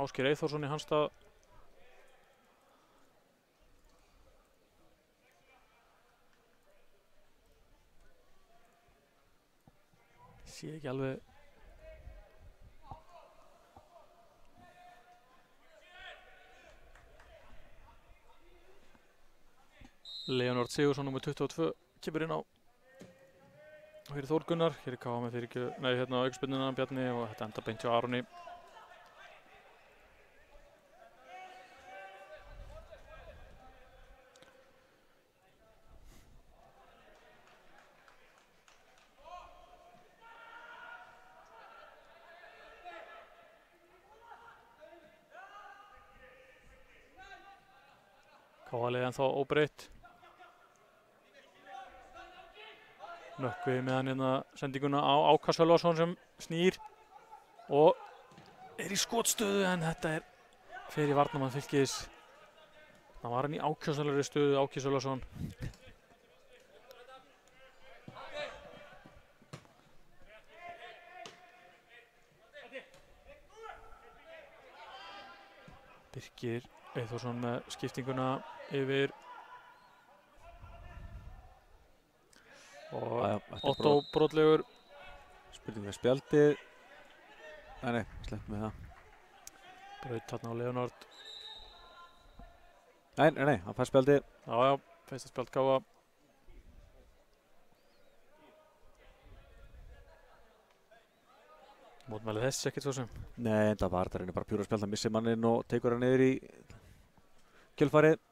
Ásgeir Eyþórsson í hans stað. Sé ekki alveg Leonard Sigursson nr. 22 kemur inn á. Hér er Þór Gunnar, hér er K.A. með hérna aukaspyrnuna Bjarni og þetta enda beint hjá Aroni. K.A. leið ennþá óbreytt. Nökkvi með hann hérna sendinguna á Áka Sölvason sem snýr og er í skotstöðu en þetta er fyrir varnarmann Fylkis. Það var hann í ákjósanlegri stöðu, Áki Sölvason. Birkir Eyþórsson með skiptinguna yfir og Otto brotlegur. Spurning með spjaldið. Nei, sleppum við það. Braut þarna á Leonard. Nei, hann fær spjaldið. Já, fyrsta spjald K.A. Mótmælið þess ekkert svo sem. Nei, það var þetta reynir bara pjúra spjald. Það missir manninn og tekur hann niður í kjölfarið.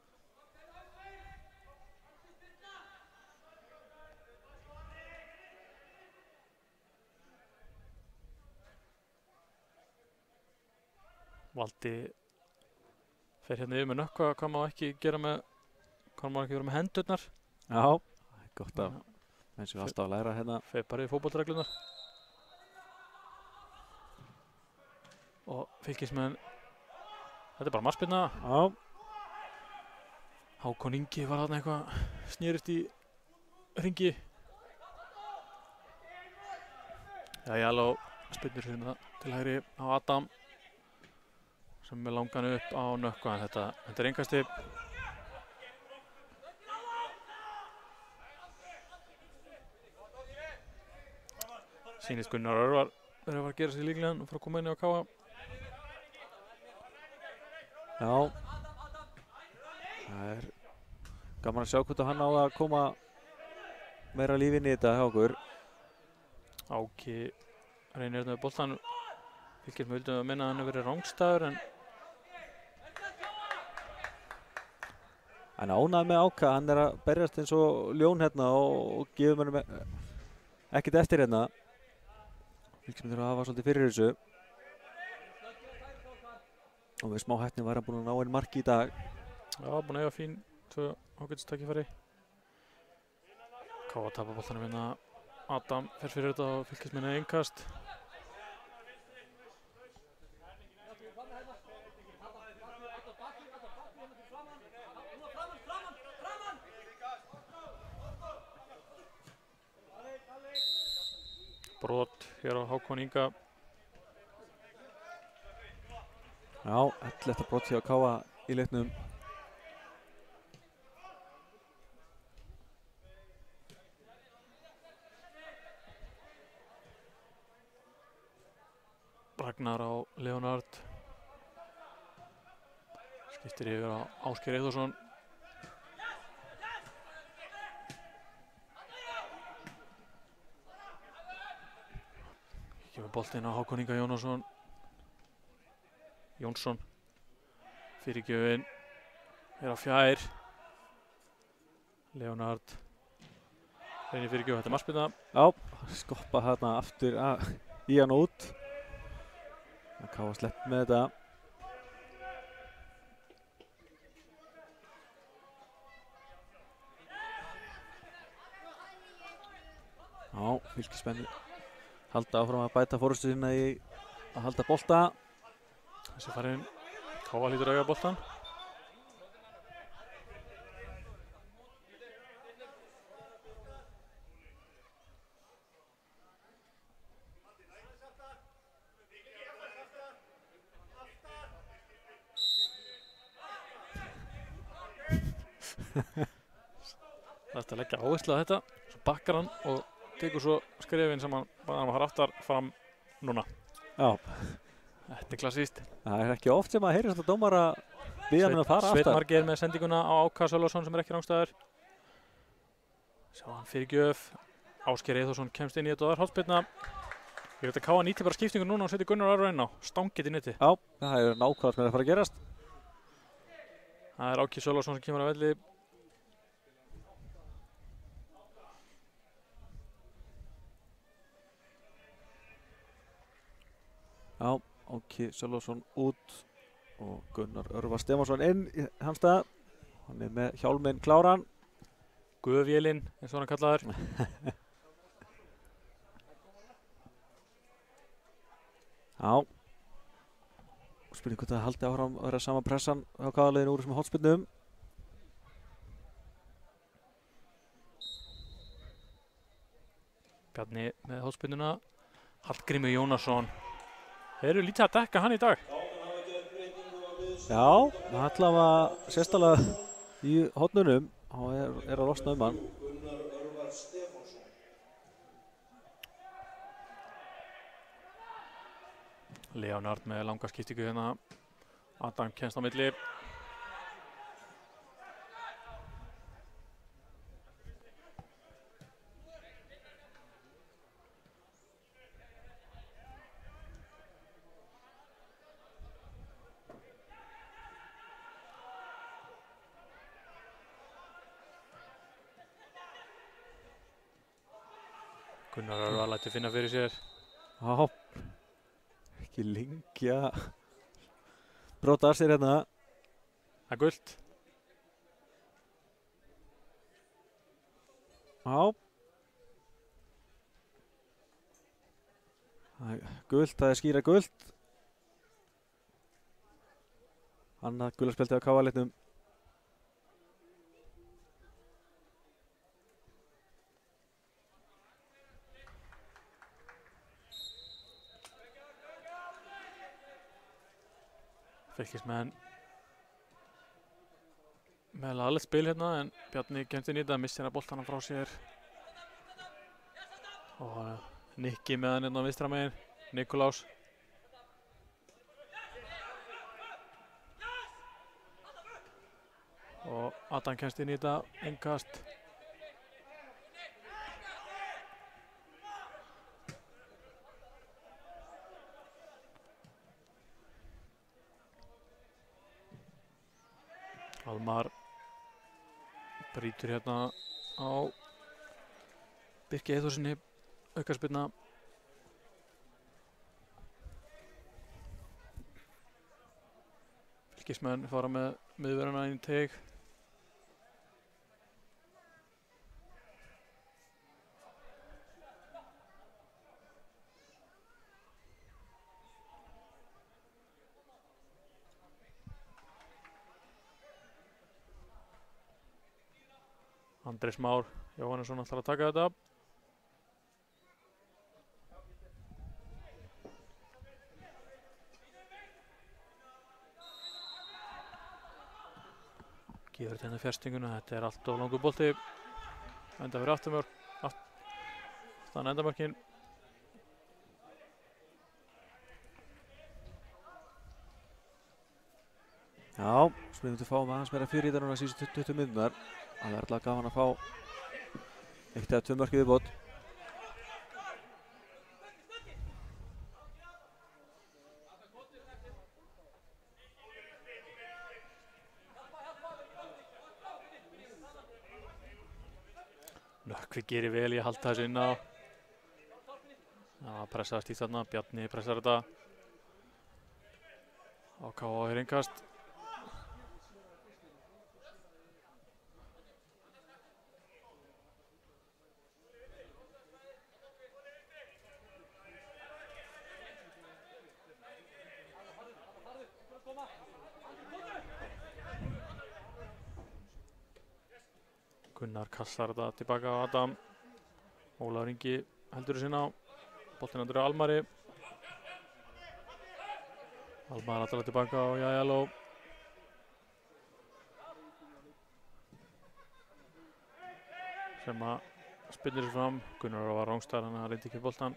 Valdi fer hérna yfir með Nökkva, hvað má ekki gera með hendurnar. Já, gott að eins og alltaf að læra hérna. Fer bara í fótboltareglunar. Og Fylkismenn, þetta er bara markspyrna. Já. Hákon Ingi var þarna eitthvað snýrist í hringi. Jæja, spyrnir hérna til hægri á Adam sem er langan upp á Nökkva en þetta er engasti. Sýnist Gunnar Örvar er að gera sig líklegan og fara að koma inn á K.A. Já. Það er gaman að sjá hvort hann á að koma meira líf inn í þetta hjá okkur. Áki reynir hérna með boltan. Fylkismenn vildum að minna að hann hefur verið rangstæður en hann er ánægður með Áka, hann er að berjast eins og ljón hérna og gefur mönnum ekkert eftir hérna. Fylkismenn þurfa að hafa svolítið fyrir þessu. Og með smá heppni var hann búinn að ná einn marki í dag. Já, búinn að eiga fín tvö ágætistækifæri. K.A. tapar boltanum hérna. Adam fer fyrir þetta og Fylkismenn er innkast. Brot hér á Hákon Inga. Já, 11 brot hjá K.A. í leiknum. Ragnar á Leonard. Skiptir yfir á Ásgeir Eyþórsson. Kemur boltinn á Hákon Inga Jónsson. Fyrirgjöfin á fjær. Leonard reynir fyrirgjöf, þetta markspyrna. Já, skoppa hérna aftur í hann út. Það káfa slepp með þetta. Já, Fylkismenn halda áfram að bæta forystu sinna í að halda bolta. Þessi farinn, Káa hlýtur að eiga boltan. Það er að leggja áherslu á þetta, svo bakkar hann og tekur svo skrefin sem hann var aftar fram núna. Já. Þetta er klassíst. Það er ekki oft sem að heyri svona dómara biðja hann að fara aftar. Sveinn Margeir með sendinguna á Áka Sölvason sem er ekki rángstæður. Sjá hann fyrirgjöf. Ásgeir Eyþórsson kemst inn í þetta og það er hornspyrna. Ég veit að Káa nýtir bara skiptingu núna og setur Gunnar Aron inn á. Stangið í neti. Já, það er nákvæmlega með að fara að gerast. Það er Áki Sölvason sem kemur að velli. Já, Áki Sölvason út og Gunnar Örvar Stefánsson inn í hans stað. Hann er með hjálminn kláran. Guðvélinn, eins og hann kallaður. Já. Spurning hvort það haldi áfram að vera sama pressan á Káa-liðinu úr þessum hornspyrnum. Bjarni með hornspyrnuna. Hallgrímur Jónasson. Þeir eru lítið að dekka hann í dag. Já, það allavega sérstæðlega í hornunum. Hann er að losna hann. Leonard með langa skiptingu hérna. Adam kemst á milli. Gunnar Örvar lætur finna fyrir sér. Já, ekki lengi að brota af sér hérna. Það er gult. Já. Það er gult, það er skýra gult. Annað gulaspjaldið á Káa-liðnum. Fylkismenn með alveg spil hérna en Bjarni kemst inn í þetta, missir að boltana frá sér og Nikki með hann hérna á vinstra megin, Nikulás. Og Adam kemst inn í þetta, innkast. Almar brýtur hérna á Birki Eyþórssoni, aukaspyrna. Fylkismenn fara með miðverðina inn í teig. Andrés Már Jóhannesson ætlar að taka þetta. Gefur þetta fjarstinguna, þetta er allt of langur bolti. Enda fyrir afturmörk, aftan endamörkin. Já, svo við myndum fáum aðeins meira fyrir í þetta núna síðustu 20 minútur. Það er alltaf gaman að fá eitt eða 2 mörk í viðbót. Nökkvi gerir vel í að halda þessu inn á. Já, pressaðast í þarna, Bjarni pressar þetta. AK er innkast. Gunnar kassar þetta tilbaka á Adam. Ólafur Ingi heldur þessu inn á. Boltinn endur á Almari. Almar alltaf tilbaka á Jæjaló. Sem að spillir sér fram. Gunnar var rángstæðar, hann reyndi ekki boltan.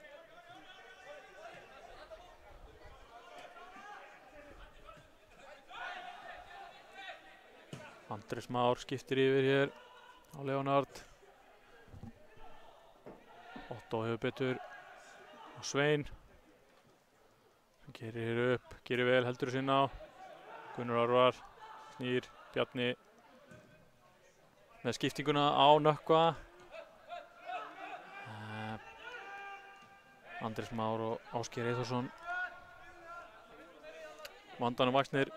Andri Már skiptir yfir hér á Leonard. Otto hefur betur á Svein. Hann gerir hér upp, gerir vel, heldur þessu inn á. Gunnar Orvar, snýr, Bjarni með skiptinguna á Nökkva. Andri Már og Ásgeir Eyþórsson. Vandanum vaxnir.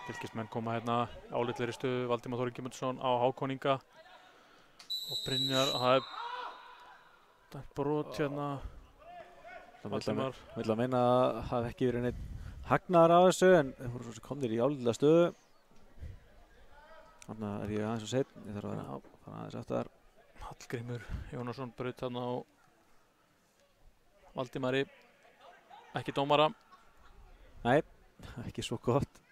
Fylkismenn koma hérna álitlegri stöðu, Valdimar Þór Ingimundsson á Hákon Inga og Brynjar, það er dæmt brot hérna. Valdimar Vill að meina að það hafi ekki verið neitt hagnaðar á þessu, en þeir voru svo komnir í álitlega stöðu. Þarna er ég aðeins og seinni, ég þarf að fara aðeins eftir. Hallgrímur Jónasson braut þarna á Valdimari, ekki dómara. Nei, ekki svo gott.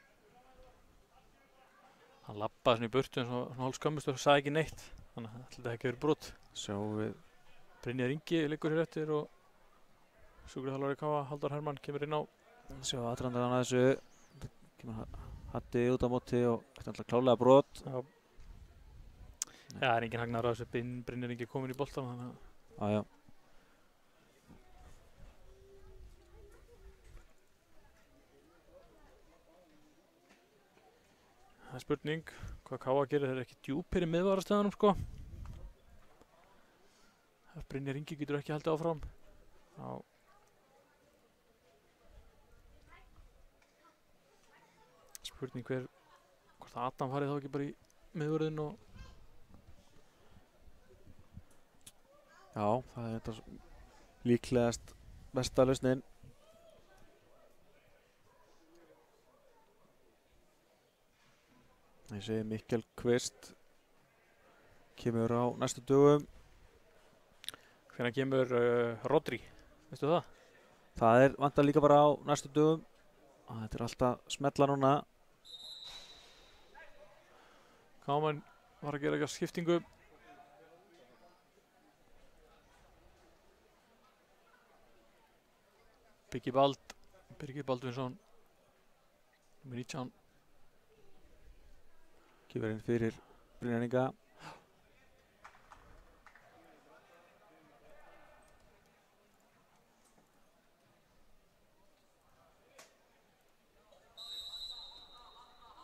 Hann labbaði svona í burtu eins og hálf skömmust og sagði ekki neitt. Þannig að þetta ekki verið brot. Sjáum við. Brynjar Ingi liggur hér eftir og sjúkraþjálfari KA Halldór Hermann kemur inn á. Sjá aðdragandann að þessu. Kemur Hatti út á móti og þetta er alltaf klálega brot. Já. Það er engin hagnaður á þessu. Brynjar Ingi komin í boltan. Þannig að... Já. Það er spurning hvað KA gerir, þeir eru ekki djúpir í miðvarastöðunum sko. Brynjar Ingi getur ekki haldið áfram. Já. Spurning hvort Adam farið þá ekki bara í miðvörðin og... Já, það er þetta líklegast besta lausnin. Ég segi Mikkel Kvist kemur á næstu dögum. Hvenær kemur Rodri, veistu það? Það er vantar líka bara á næstu dögum. Þetta er alltaf smetla núna. Káman var að gera ekki skiptingu. Birgir Baldvinsson, nummer 19. Kemur inn fyrir Brynjar Inga.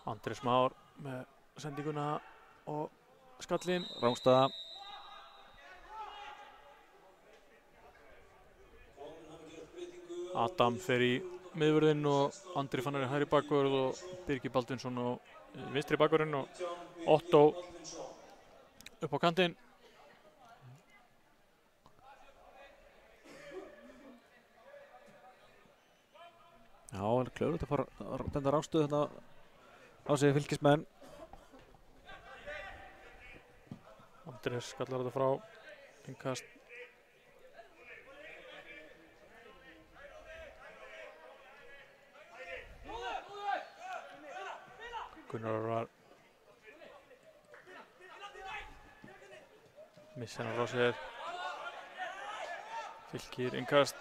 Andri Már með sendinguna og skallinn. Rángstaða. Adam fer í miðvörðinn og Andri Fannar í hægri bakvörð og Birgir Baldvinsson og vinstri bakvörðinn og Otto upp á kantinn. Já, það er klöfulegt að fara þetta rángstöðu þarna á sig Fylkismenn. Andri skallar þetta frá, innkast. Gunnar var missir hann frá sér. Fylkir innkast.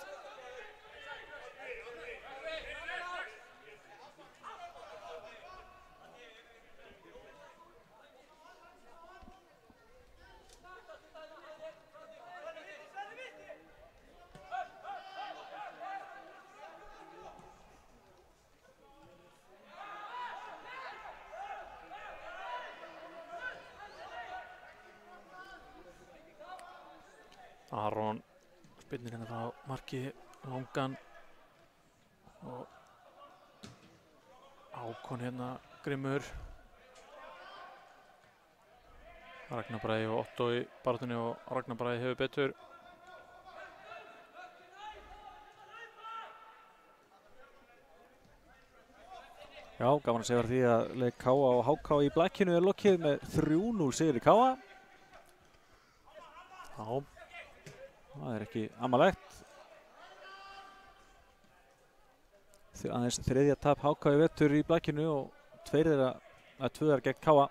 Aron spinnir hérna frá marki langan og Hákon hérna grimmur. Ragnar Bragi og Otto í baráttunni og Ragnar Bragi hefur betur. Já, gaman að segja því að leik K.A. og HK í Blackinu lokið með 3-0 sigri K.A. Já. Það ekki amalegt. Aðeins þriðja tap HK í vetur í Blackinu og tvöðar gegn K.A.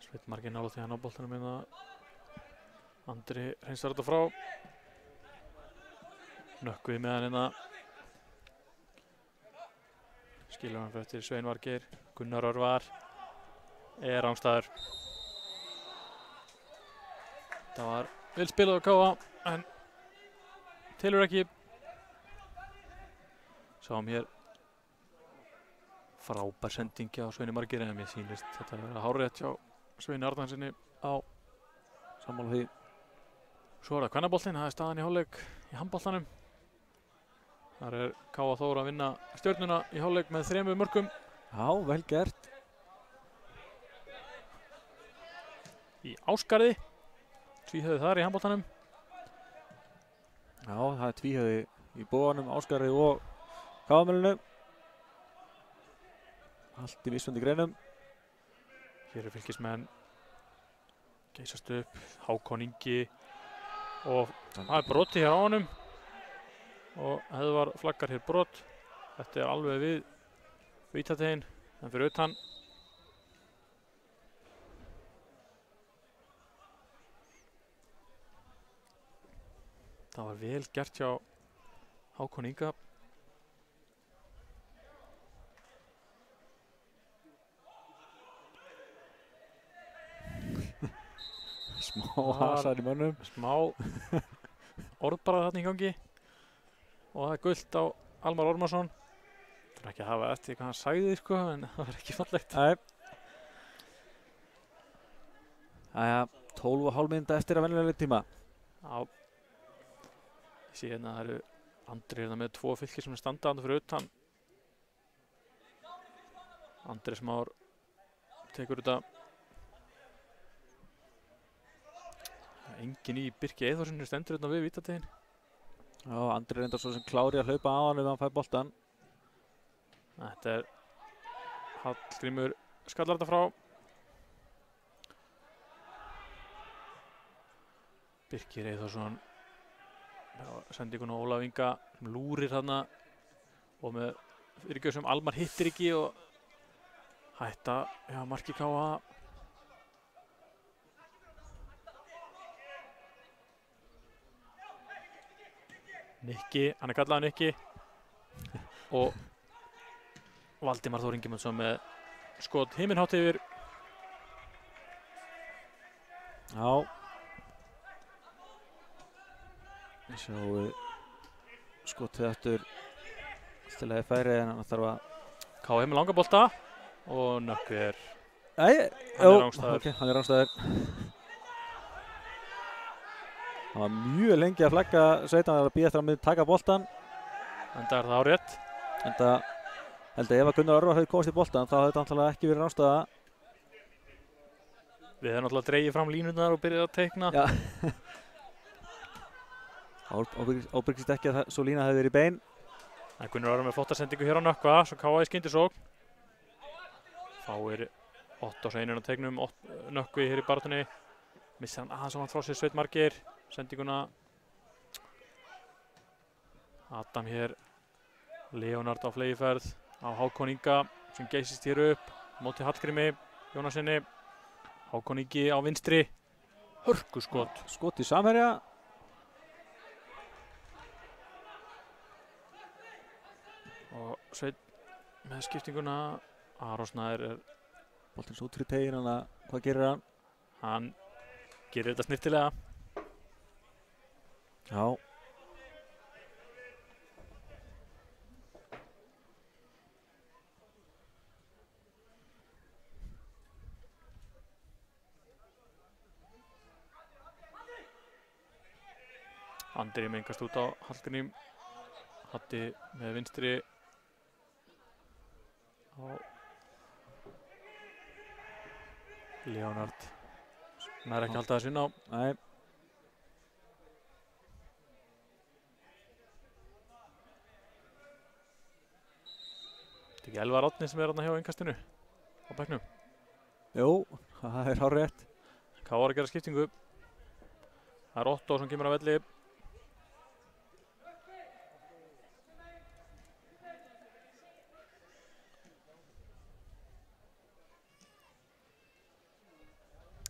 Sveit margir nála því hann á boltanum hérna. Andri hreinsar þetta frá. Nökkvi með hann hérna. Skilur hann fyrir eftir Svein Margeir. Gunnar Örvar rangstæður. Það var vel spilað á K.A. en telur ekki. Sáum hér frábær sendingi á Sveini Margeir en mér sýnist þetta að vera hárrétt hjá Sveini Arnarsinni á sammála því. Svo það kvennaboltinn, það staðan í hálfleik í handboltanum. Þar K.A. Þór að vinna Stjörnuna í hálfleik með 3 mörkum. Já, vel gert. Í Ásgarði, tvíhöfði þar í handboltanum. Já, það tvíhöfði í Bóanum, Ásgarði og K.A.-mölinu. Allt í mismunandi greinum. Hér fylkismenn geysast upp, Hákon Ingi og það broti hér á honum og Heiðvar flaggar hér brot. Þetta alveg við vítategin en fyrir utan. Það var vel gert hjá Hákon Inga. Smá hasar í mönnum. Smá orðbarað þarna í gangi. Og það gult á Almar Ormarsson. Það ekki að hafa eftir hvað hann sagði sko, en það var ekki fallegt. Nei. Æja, 12,5 mínúta eftir að venjulega tíma. Já. Ég sé hérna að það eru Andri hérna með 2 fylkir sem standa þarna fyrir utan. Andri Smár tekur þetta. Engin í Birki Eyþórssoni stendur hérna við vítategin. Já, Andri reyndar svo sem klári að hlaupa á hann ef hann fær boltan. Þetta Hallgrímur skallar þetta frá. Birkir Eyþórsson sendingun á Ólaf Inga sem lúrir þarna og með fyrirgjöf sem Almar hittir ekki og hætta marki K.A. Nikki, hann kallaður Nikki og Valdimar Þór Ingimundsson með skot himinhátt yfir. Já. Svo skotið eftir stilaði færi en hann þarf að K.A. með langa bolta og Nökkvi hann er rangstæður. Okay, hann er rangstæður. Það var mjög lengi að flagga Sveitan að bíða eftir að myndi taka boltan. Enda það árétt. Enda held að ef að Gunnar Örvar hefði komist í boltan þá hefði þetta náttúrulega ekki verið rangstæða. Við hefum náttúrulega dreigið fram línurnar og byrjað að teikna. Já. Ábyrgist ekki að svo lína hefði verið í bein. Gunnar Örvar með flotta sendingu hér á Nökkva, svo K.A. í skyndisókn. Fáir Otto Sveinun á teiknum, Nökkvi hér í baráttunni. Missar hann aðeins á hann frá sér Sveinn Margeir. Sendinguna. Adam hér. Leonard á flegiferð á Hákon Inga sem geysist hér upp. Móti Hallgrími Jónasinni. Hákon Ingi á vinstri. Hörkuskot. Skot í samherja. Og Sveinn með skiptinguna. Aron Snær boltins út fyrir tegin, hvað gerir hann? Hann gerir þetta snirtilega. Já. Andri mengast út á Hallgrímsson. Hatti með vinstri á Leonard. Það er ekki alltaf að sinna á. Nei. Þetta er ekki Elvar Árni sem er hérna hjá innkastinu á bekknum. Jú, það er hárrétt. KR að gera skiptingu. Það er Otto sem kemur á velli.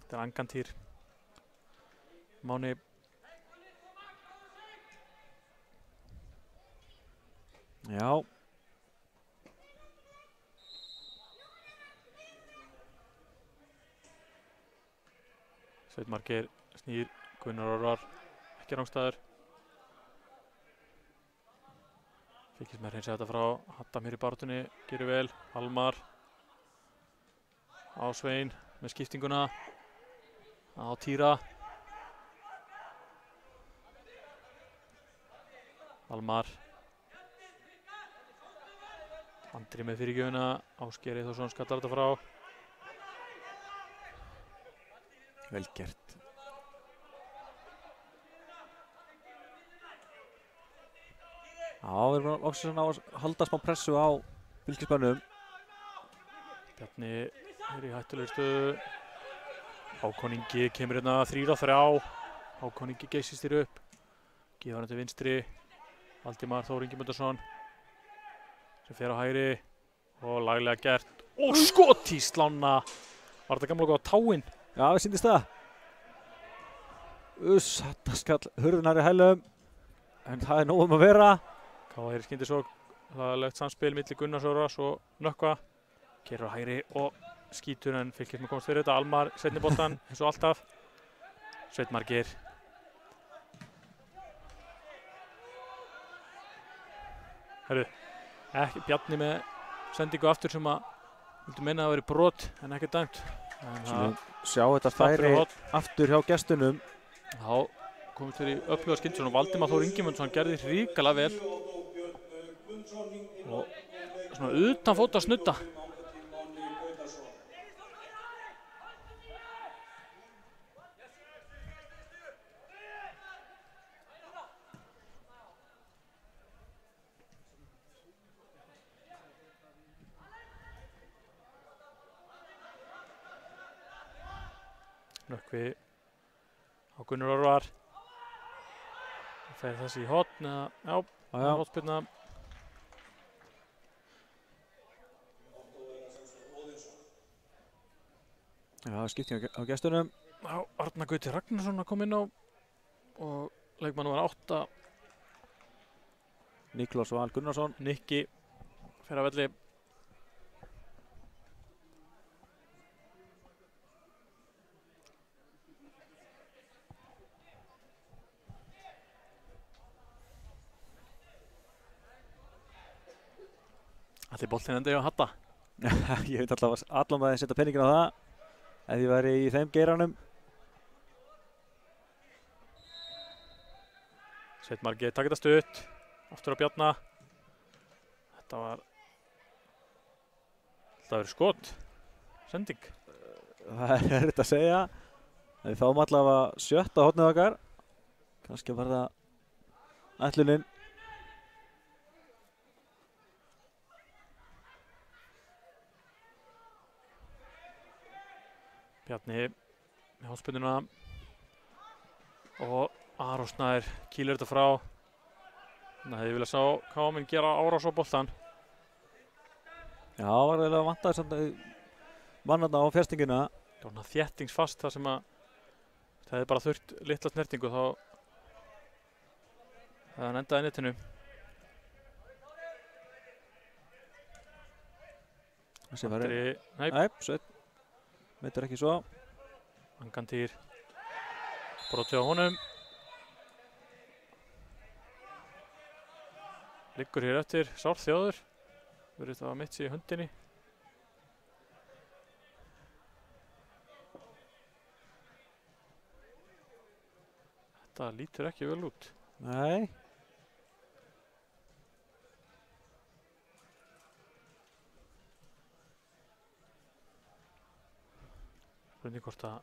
Þetta er Angantýr. Máni. Já. Sveinn Margeir snýr, Gunnar Orvar ekki rangstæður. Fylkismenn hreinsa þetta frá, Hatta mér í baráttunni, gerir vel, Almar á Svein með skiptinguna, á Týra. Almar. Andri með fyrirgjöfuna, Ásgeir Eyþórsson skallar þetta frá. Vel gert. Já, við erum loksins að halda smá pressu á Fylkismönnum. Bjarni er í hættulegri stöðu. Hákon Ingi kemur hérna 3-3. Hákon Ingi geysistýr upp. Gefur hann til vinstri. Valdimar Þór Ingimundarson sem fer á hægri og laglega gert. Og skot í slána. Var þetta gamla góða táinn? Já, við sýndist það. Þetta skall hurðunar í hælum. En það er nóg að vera. KR skyndisókn. Það er lögt samspil milli Gunnars Orras og Nökkva. Keyrir á hægri og skítur en Fylkismenn komast fyrir þetta. Almar seinni boltann eins og alltaf. Sveinn Margeir. Herru, ekki Bjarni með sendingu aftur sem að vildu meina að það veri brot en ekki dæmt. Sjá þetta færi aftur hjá gestunum. Já, komið til í öfluga skyndsson og Valdimar Þór Ingimundsson gerði hrikalega vel og svona utan fóta snudda. Nökkvi á Gunnar Orvar. Það fer þessi í hotn eða, já, hotspyrna. Já, skipting á gestunum. Já, Arnar Gauti Ragnarsson að koma inn á og leikmann númer 8. Niklás Val Gunnarsson. Nikki fer á velli. Allir boltinn enda á Hatta. Ég veit alltaf allan að setja peningin á það ef ég væri í þeim geiranum. Sveinn Margeir taka þetta stutt. Aftur á Bjarna. Þetta verður skot. Sending. Það er erfitt að segja. Við fáum allavega 7. hornið okkar. Kannski var það ætlunin. Bjarni með hotspyrnuna og Aron Snær kýlir þetta frá. Þannig að ég vilja sjá KM gera árás á boltan. Já, var eiginlega vantaði samt mannarna á festingina. Það var þéttingsfast þar sem að það hefði bara þurft litla snertingu þá hefði hann endaði netinu. Andri, nei, Sveinn. Meitur ekki svo. Angantýr. Brotið á honum. Liggur hér eftir, sárþjóður. Verður það að mitt sig í hundinni. Þetta lítur ekki vel út. Nei. Spurning hvort að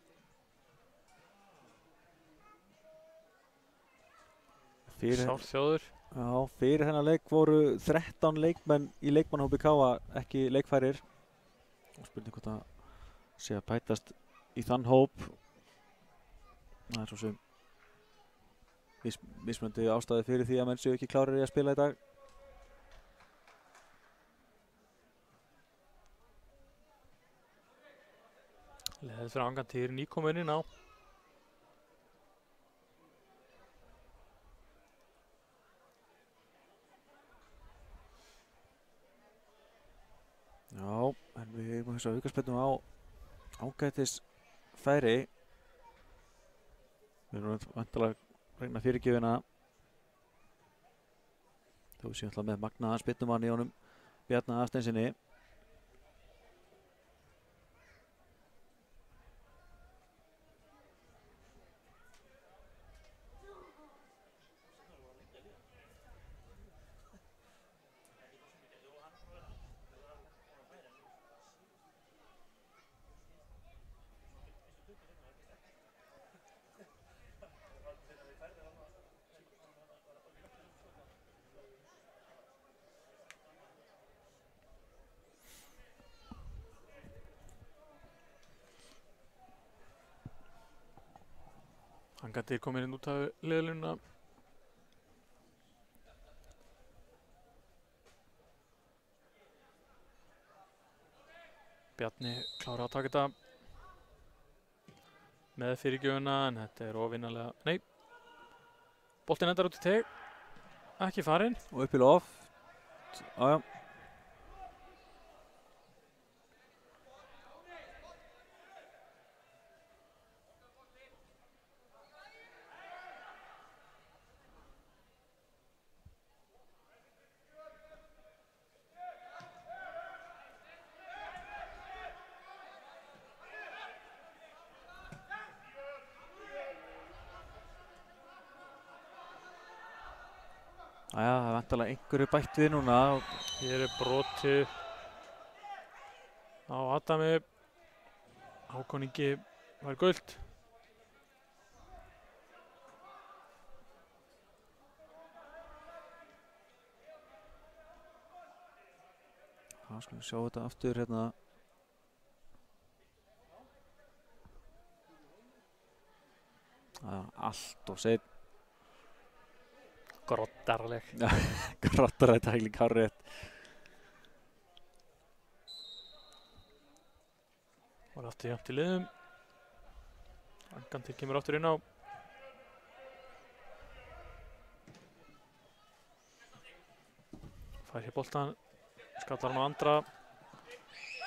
Sárþjóður. Já, fyrir þennan leik voru 13 leikmenn í leikmannahópi Káa ekki leikfærir. Spurning hvort að sé að bætast í þann hóp. Það er svo sem mismunandi ástæði fyrir því að menn séu ekki klárir í að spila í dag. Leðið fyrir Angantýr nýkominn inn á. Já, en við erum þess að aukaspennum á ágætis færi. Við erum vantilega að reyna fyrirgjöfina. Þó séum alltaf með magnaðan spynnumann í honum Bjarna Aðsteinsinni. Angantýr kominn inn út af liðlununa. Bjarni klára að taka þetta með fyrirgjöfuna, en þetta er óvinnalega. Nei, boltinn endar út í teg, ekki farinn. Og upp í loft. Já. Jæja, það er vantarlega einhverju bætt við núna. Hér er brotið á Adami. Hákon Ingi var gult. Það skulum sjá þetta aftur hérna. Allt og seinn. Grottarleg. Grottarleg tækling hárrétt. Og aftur jafnt í liðum. Angantýr kemur aftur inn á. Fær hér boltan. Skallar hann á andra.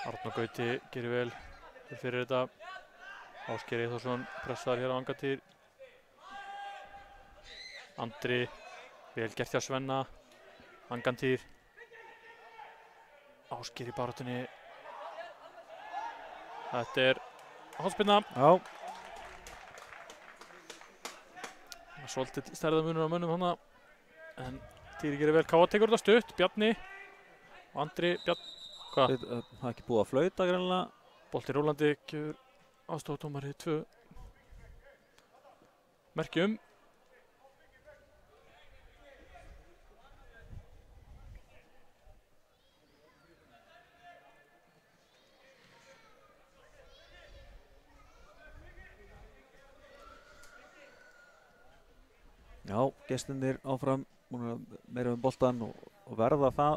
Arnór Gauti gerir vel fyrir þetta. Ásgeir Eyþórsson pressar hér á Angantýr. Andri. Vel gert hjá Svenna. Angantýr. Ásgeir í baráttunni. Þetta er hornspyrna. Já. Svolítið stærðarmunur á mönnum hana. En Týri gerir vel. Káa tekur þetta stutt. Bjarni. Og Andri. Hvað? Það er ekki búið að flauta greinilega. Bolti rúlandi. Gjör aðstofdómari 2. Merkjum. Já, gestirnir áfram meira boltan og verða það.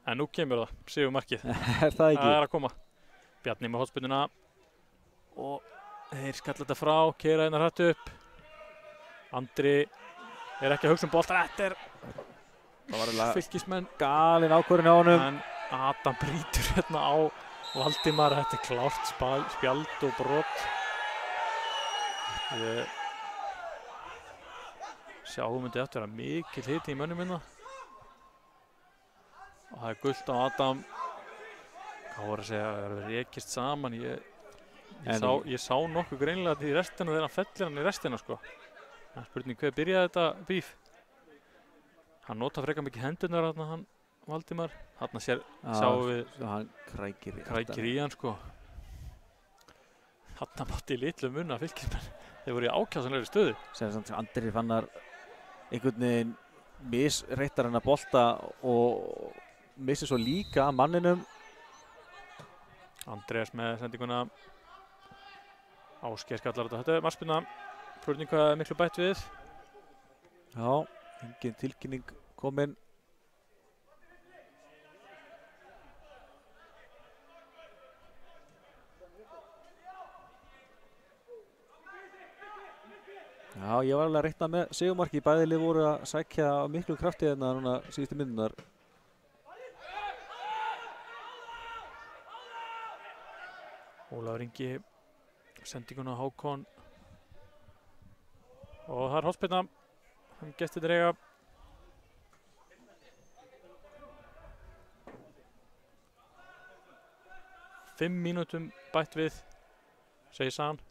En nú kemur það, sigurmarkið. Er það ekki? Það er að koma. Bjarni með hornspyrnuna. Og þeir skalla þetta frá, keyra hérna hratt upp. Andri er ekki að hugsa boltan. Þetta er Fylkismenn. Galinn ákvörðun á honum. En Adam brýtur hérna á Valdimar. Þetta er klárt spjald og brot. Sjáum myndi eftir að mikil hiti í mönnum minna. Og það er gult á Adam. Hvað voru að segja að það er rekist saman. Ég sá nokkuð greinilega í restina þegar hann fellir hann í restina sko. Það er spurning hver byrjaði þetta bíf. Hann nota frekar mikið hendurnar þarna hann Valdimar. Þarna sjáum við hann krækir í hann sko. Þarna mátti litlu munna Fylkismenn. Þeir voru í ákjásanlegri stöðu. Sem Andri Fannar einhvern veginn misreittar hann að bolta og missir svo líka manninum. Andreas með sendinguna. Ásgeir skallar þetta er markspyrna. Spurning hvað er miklu bætt við. Já, engin tilkynning komin. Já, ég var alveg að reikna með sigurmarki. Bæði lið voru að sækja miklu krafti hérna núna síðustu myndunar. Ólafur Ingi sendinguna Hákon. Og það er hornspyrna. Hann gestir drega. Fimm mínútum bætt við, segir San.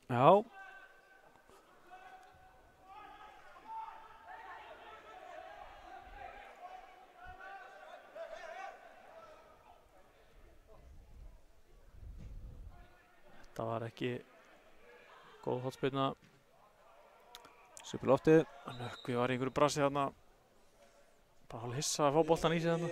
Já. Það var ekki góð hornspyrna. Super loftið. Nökkvi var í einhverju brasi þarna. Bara hálf hissa að fá boltan í sig þarna.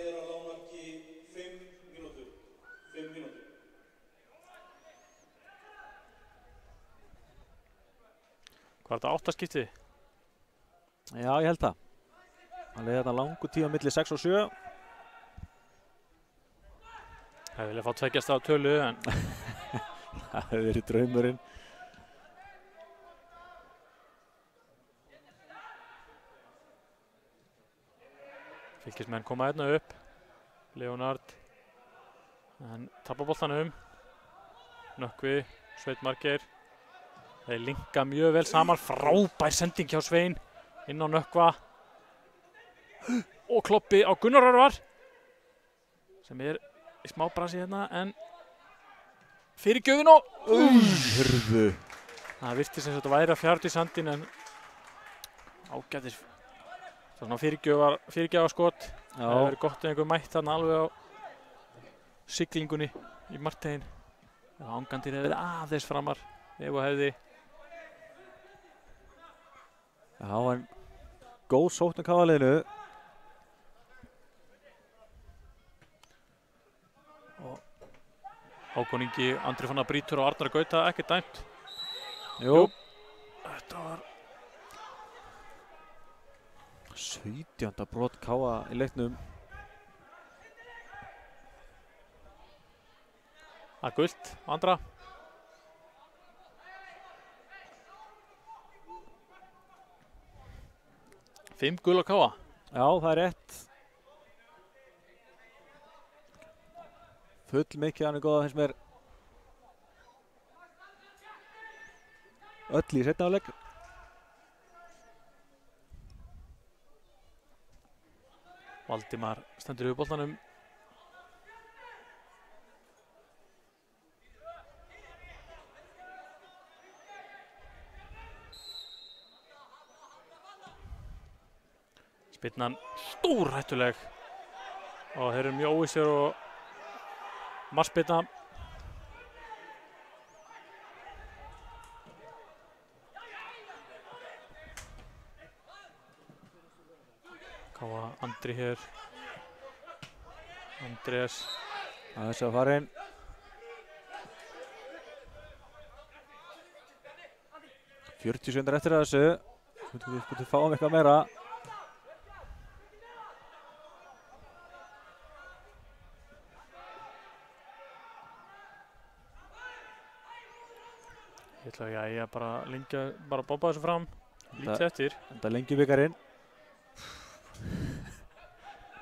Hvað er þetta, 8 skipti? Já, ég held það. Það leiði þarna langur tíma milli 6 og 7. Það vilja fá tveggjast á tölu en það hefur verið draumurinn. Fylkismenn koma hérna upp. Leonard. En tapar boltanum. Nökkvi, Sveinn Margeir. Þeir linka mjög vel saman. Frábær sending hjá Svein. Inn á Nökkva. Og kloppi á Gunnar Örvar. Sem er í smá brasi hérna en fyrir gjöfin og Hörðu. Það virti sem þetta væri að fjárta í sandin en ágætis svona fyrirgjöfa skot. Það hefur verið gott ef einhver mætt þarna alveg á siglingunni í marktegin. Ef Angandir hefði verið aðeins framar ef og hefði. Já, en góð sókn á KA-liðinu. Hákon Ingi, Andri Fannar brýtur og Arnar Gauta, ekki dæmt. Jú. Þetta var 17. brot KA í leiknum. Það er gult, Andra. Fimm gul á KA. Já, það er rétt. Full mikið hann er góða finnst mér. Öll í seinni hálfleik. Valdimar stendur yfir boltanum. Spyrnan stórhættuleg. Og þeir eru mjög óvissir og markspyrna. Káa Andri hér. Andreas. Það er svo farinn. Fjörtíu eftir þessu. Við fáum eitthvað meira. Ég ætla að ég bara lengja, bara bomba þessu fram. Lítið eftir. Þetta lengi byggarinn.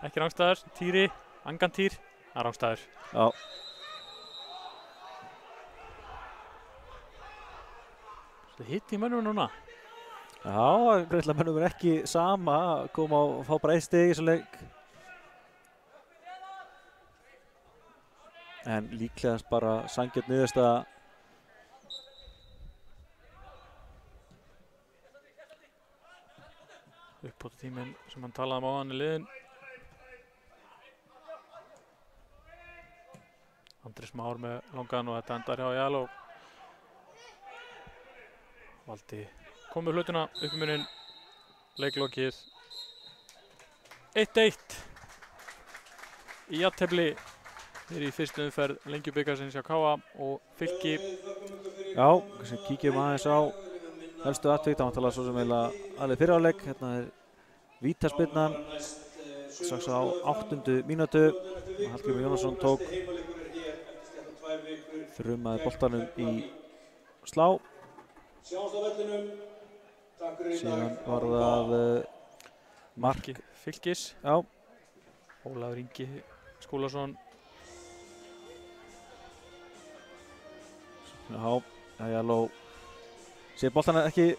Ekki rangstæður, Týri, Angantýr, það er rangstæður. Já. Þetta hitt í mönnum núna. Já, greinilega mönnum er ekki sama að koma og fá bara eitt stig í þessu leik. En líklegast bara sanngjarn niðurstaða. Uppbótartíminn sem hann talaði um áðan í liðin. Andri Már með langan og þetta endar hjá Jaló. Valdi komið hlutina upp í munin. Leiklokið 1-1 í jafntefli í fyrstu umferð Lengjubikarsins hjá KA og Fylki. Já, kíkjum aðeins á helstu atvik. Það var talað svo sem eiginlega alveg fyrir áleik. Hérna er vítaspyrnan strax á 8. mínútu. Hallgrímur Jónasson tók þrumaði boltanum í slá. Síðan var það mark Fylkis. Já. Ólafur Ingi Skúlason. Já, Jaló sér boltan ekki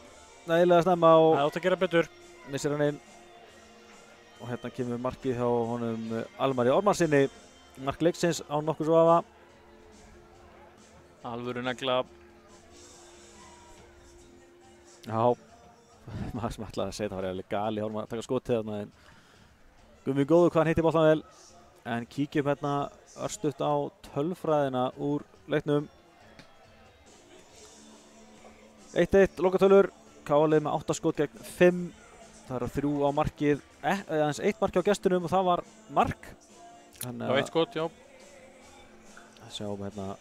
nægilega snemma og Það átt að gera betur. missir hann inn. Og hérna kemur markið hjá honum Almari Ormansinni. Mark leiksins á nokkuð svo afa. Alvöru negla. Já, maður sem ætlaði að segja það var eiginlega gali horfum að taka skotið þarna en Gummi góður hvað hann hitti boltan vel. En kíkjum hérna örstutt á tölfræðina úr leiknum. 1-1 lokatölur, KA-lið með 8 skot gegn 5. Það eru 3 á markið, aðeins 1 mark á gestunum og það var mark. Já, 1 skot, já. Sjáum hérna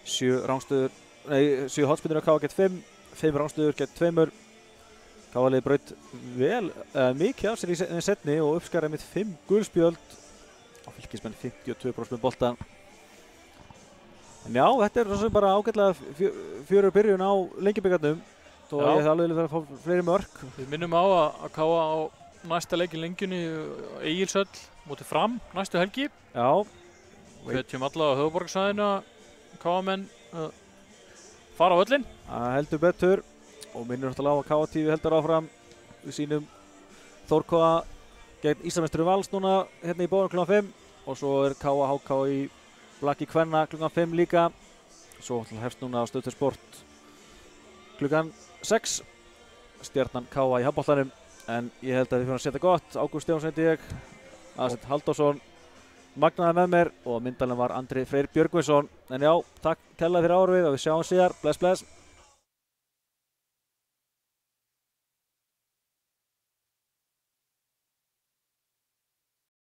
7 rángstöður, nei 7 hotspinnur á KA gegn 5, 5 rángstöður gegn 2. KA-lið braut vel, mikið af sér í setni og uppskaraði með 5 gulspjöld. Á Fylkismenn 52% með boltan. En já, þetta er svo sem bara ágætlega fjörur byrjun á Lengjubikarnum. Þó ég hef alveg viljað fá fleiri mörk. Við minnum á að KA á næsta leik í Lengjunni Egilshöll móti Fram næstu helgi. Já. Við hvetjum alla á höfuðborgarsvæðinu KA-menn fara á völlinn. Það heldur betur og minnum náttúrulega á að KA TV heldur áfram við sínum Þórkoða gegn Íslandsmeisturum Vals núna hérna í bóðan kl. 5 og svo er KA HK í Blaki Kvenna kl. 5 líka. Svo hefst núna á Stöð 2 Sport kl. 6. Stjarnan KA í handboltanum en ég held að þið fyrir að setja gott. Ágúst Stefánsson heiti ég, Aðsett Halldórsson magnaði með mér og myndalinn var Andri Freyr Björgvinsson. En já, takk kærlega fyrir áhrifið og við sjáum síðar. Bless, bless.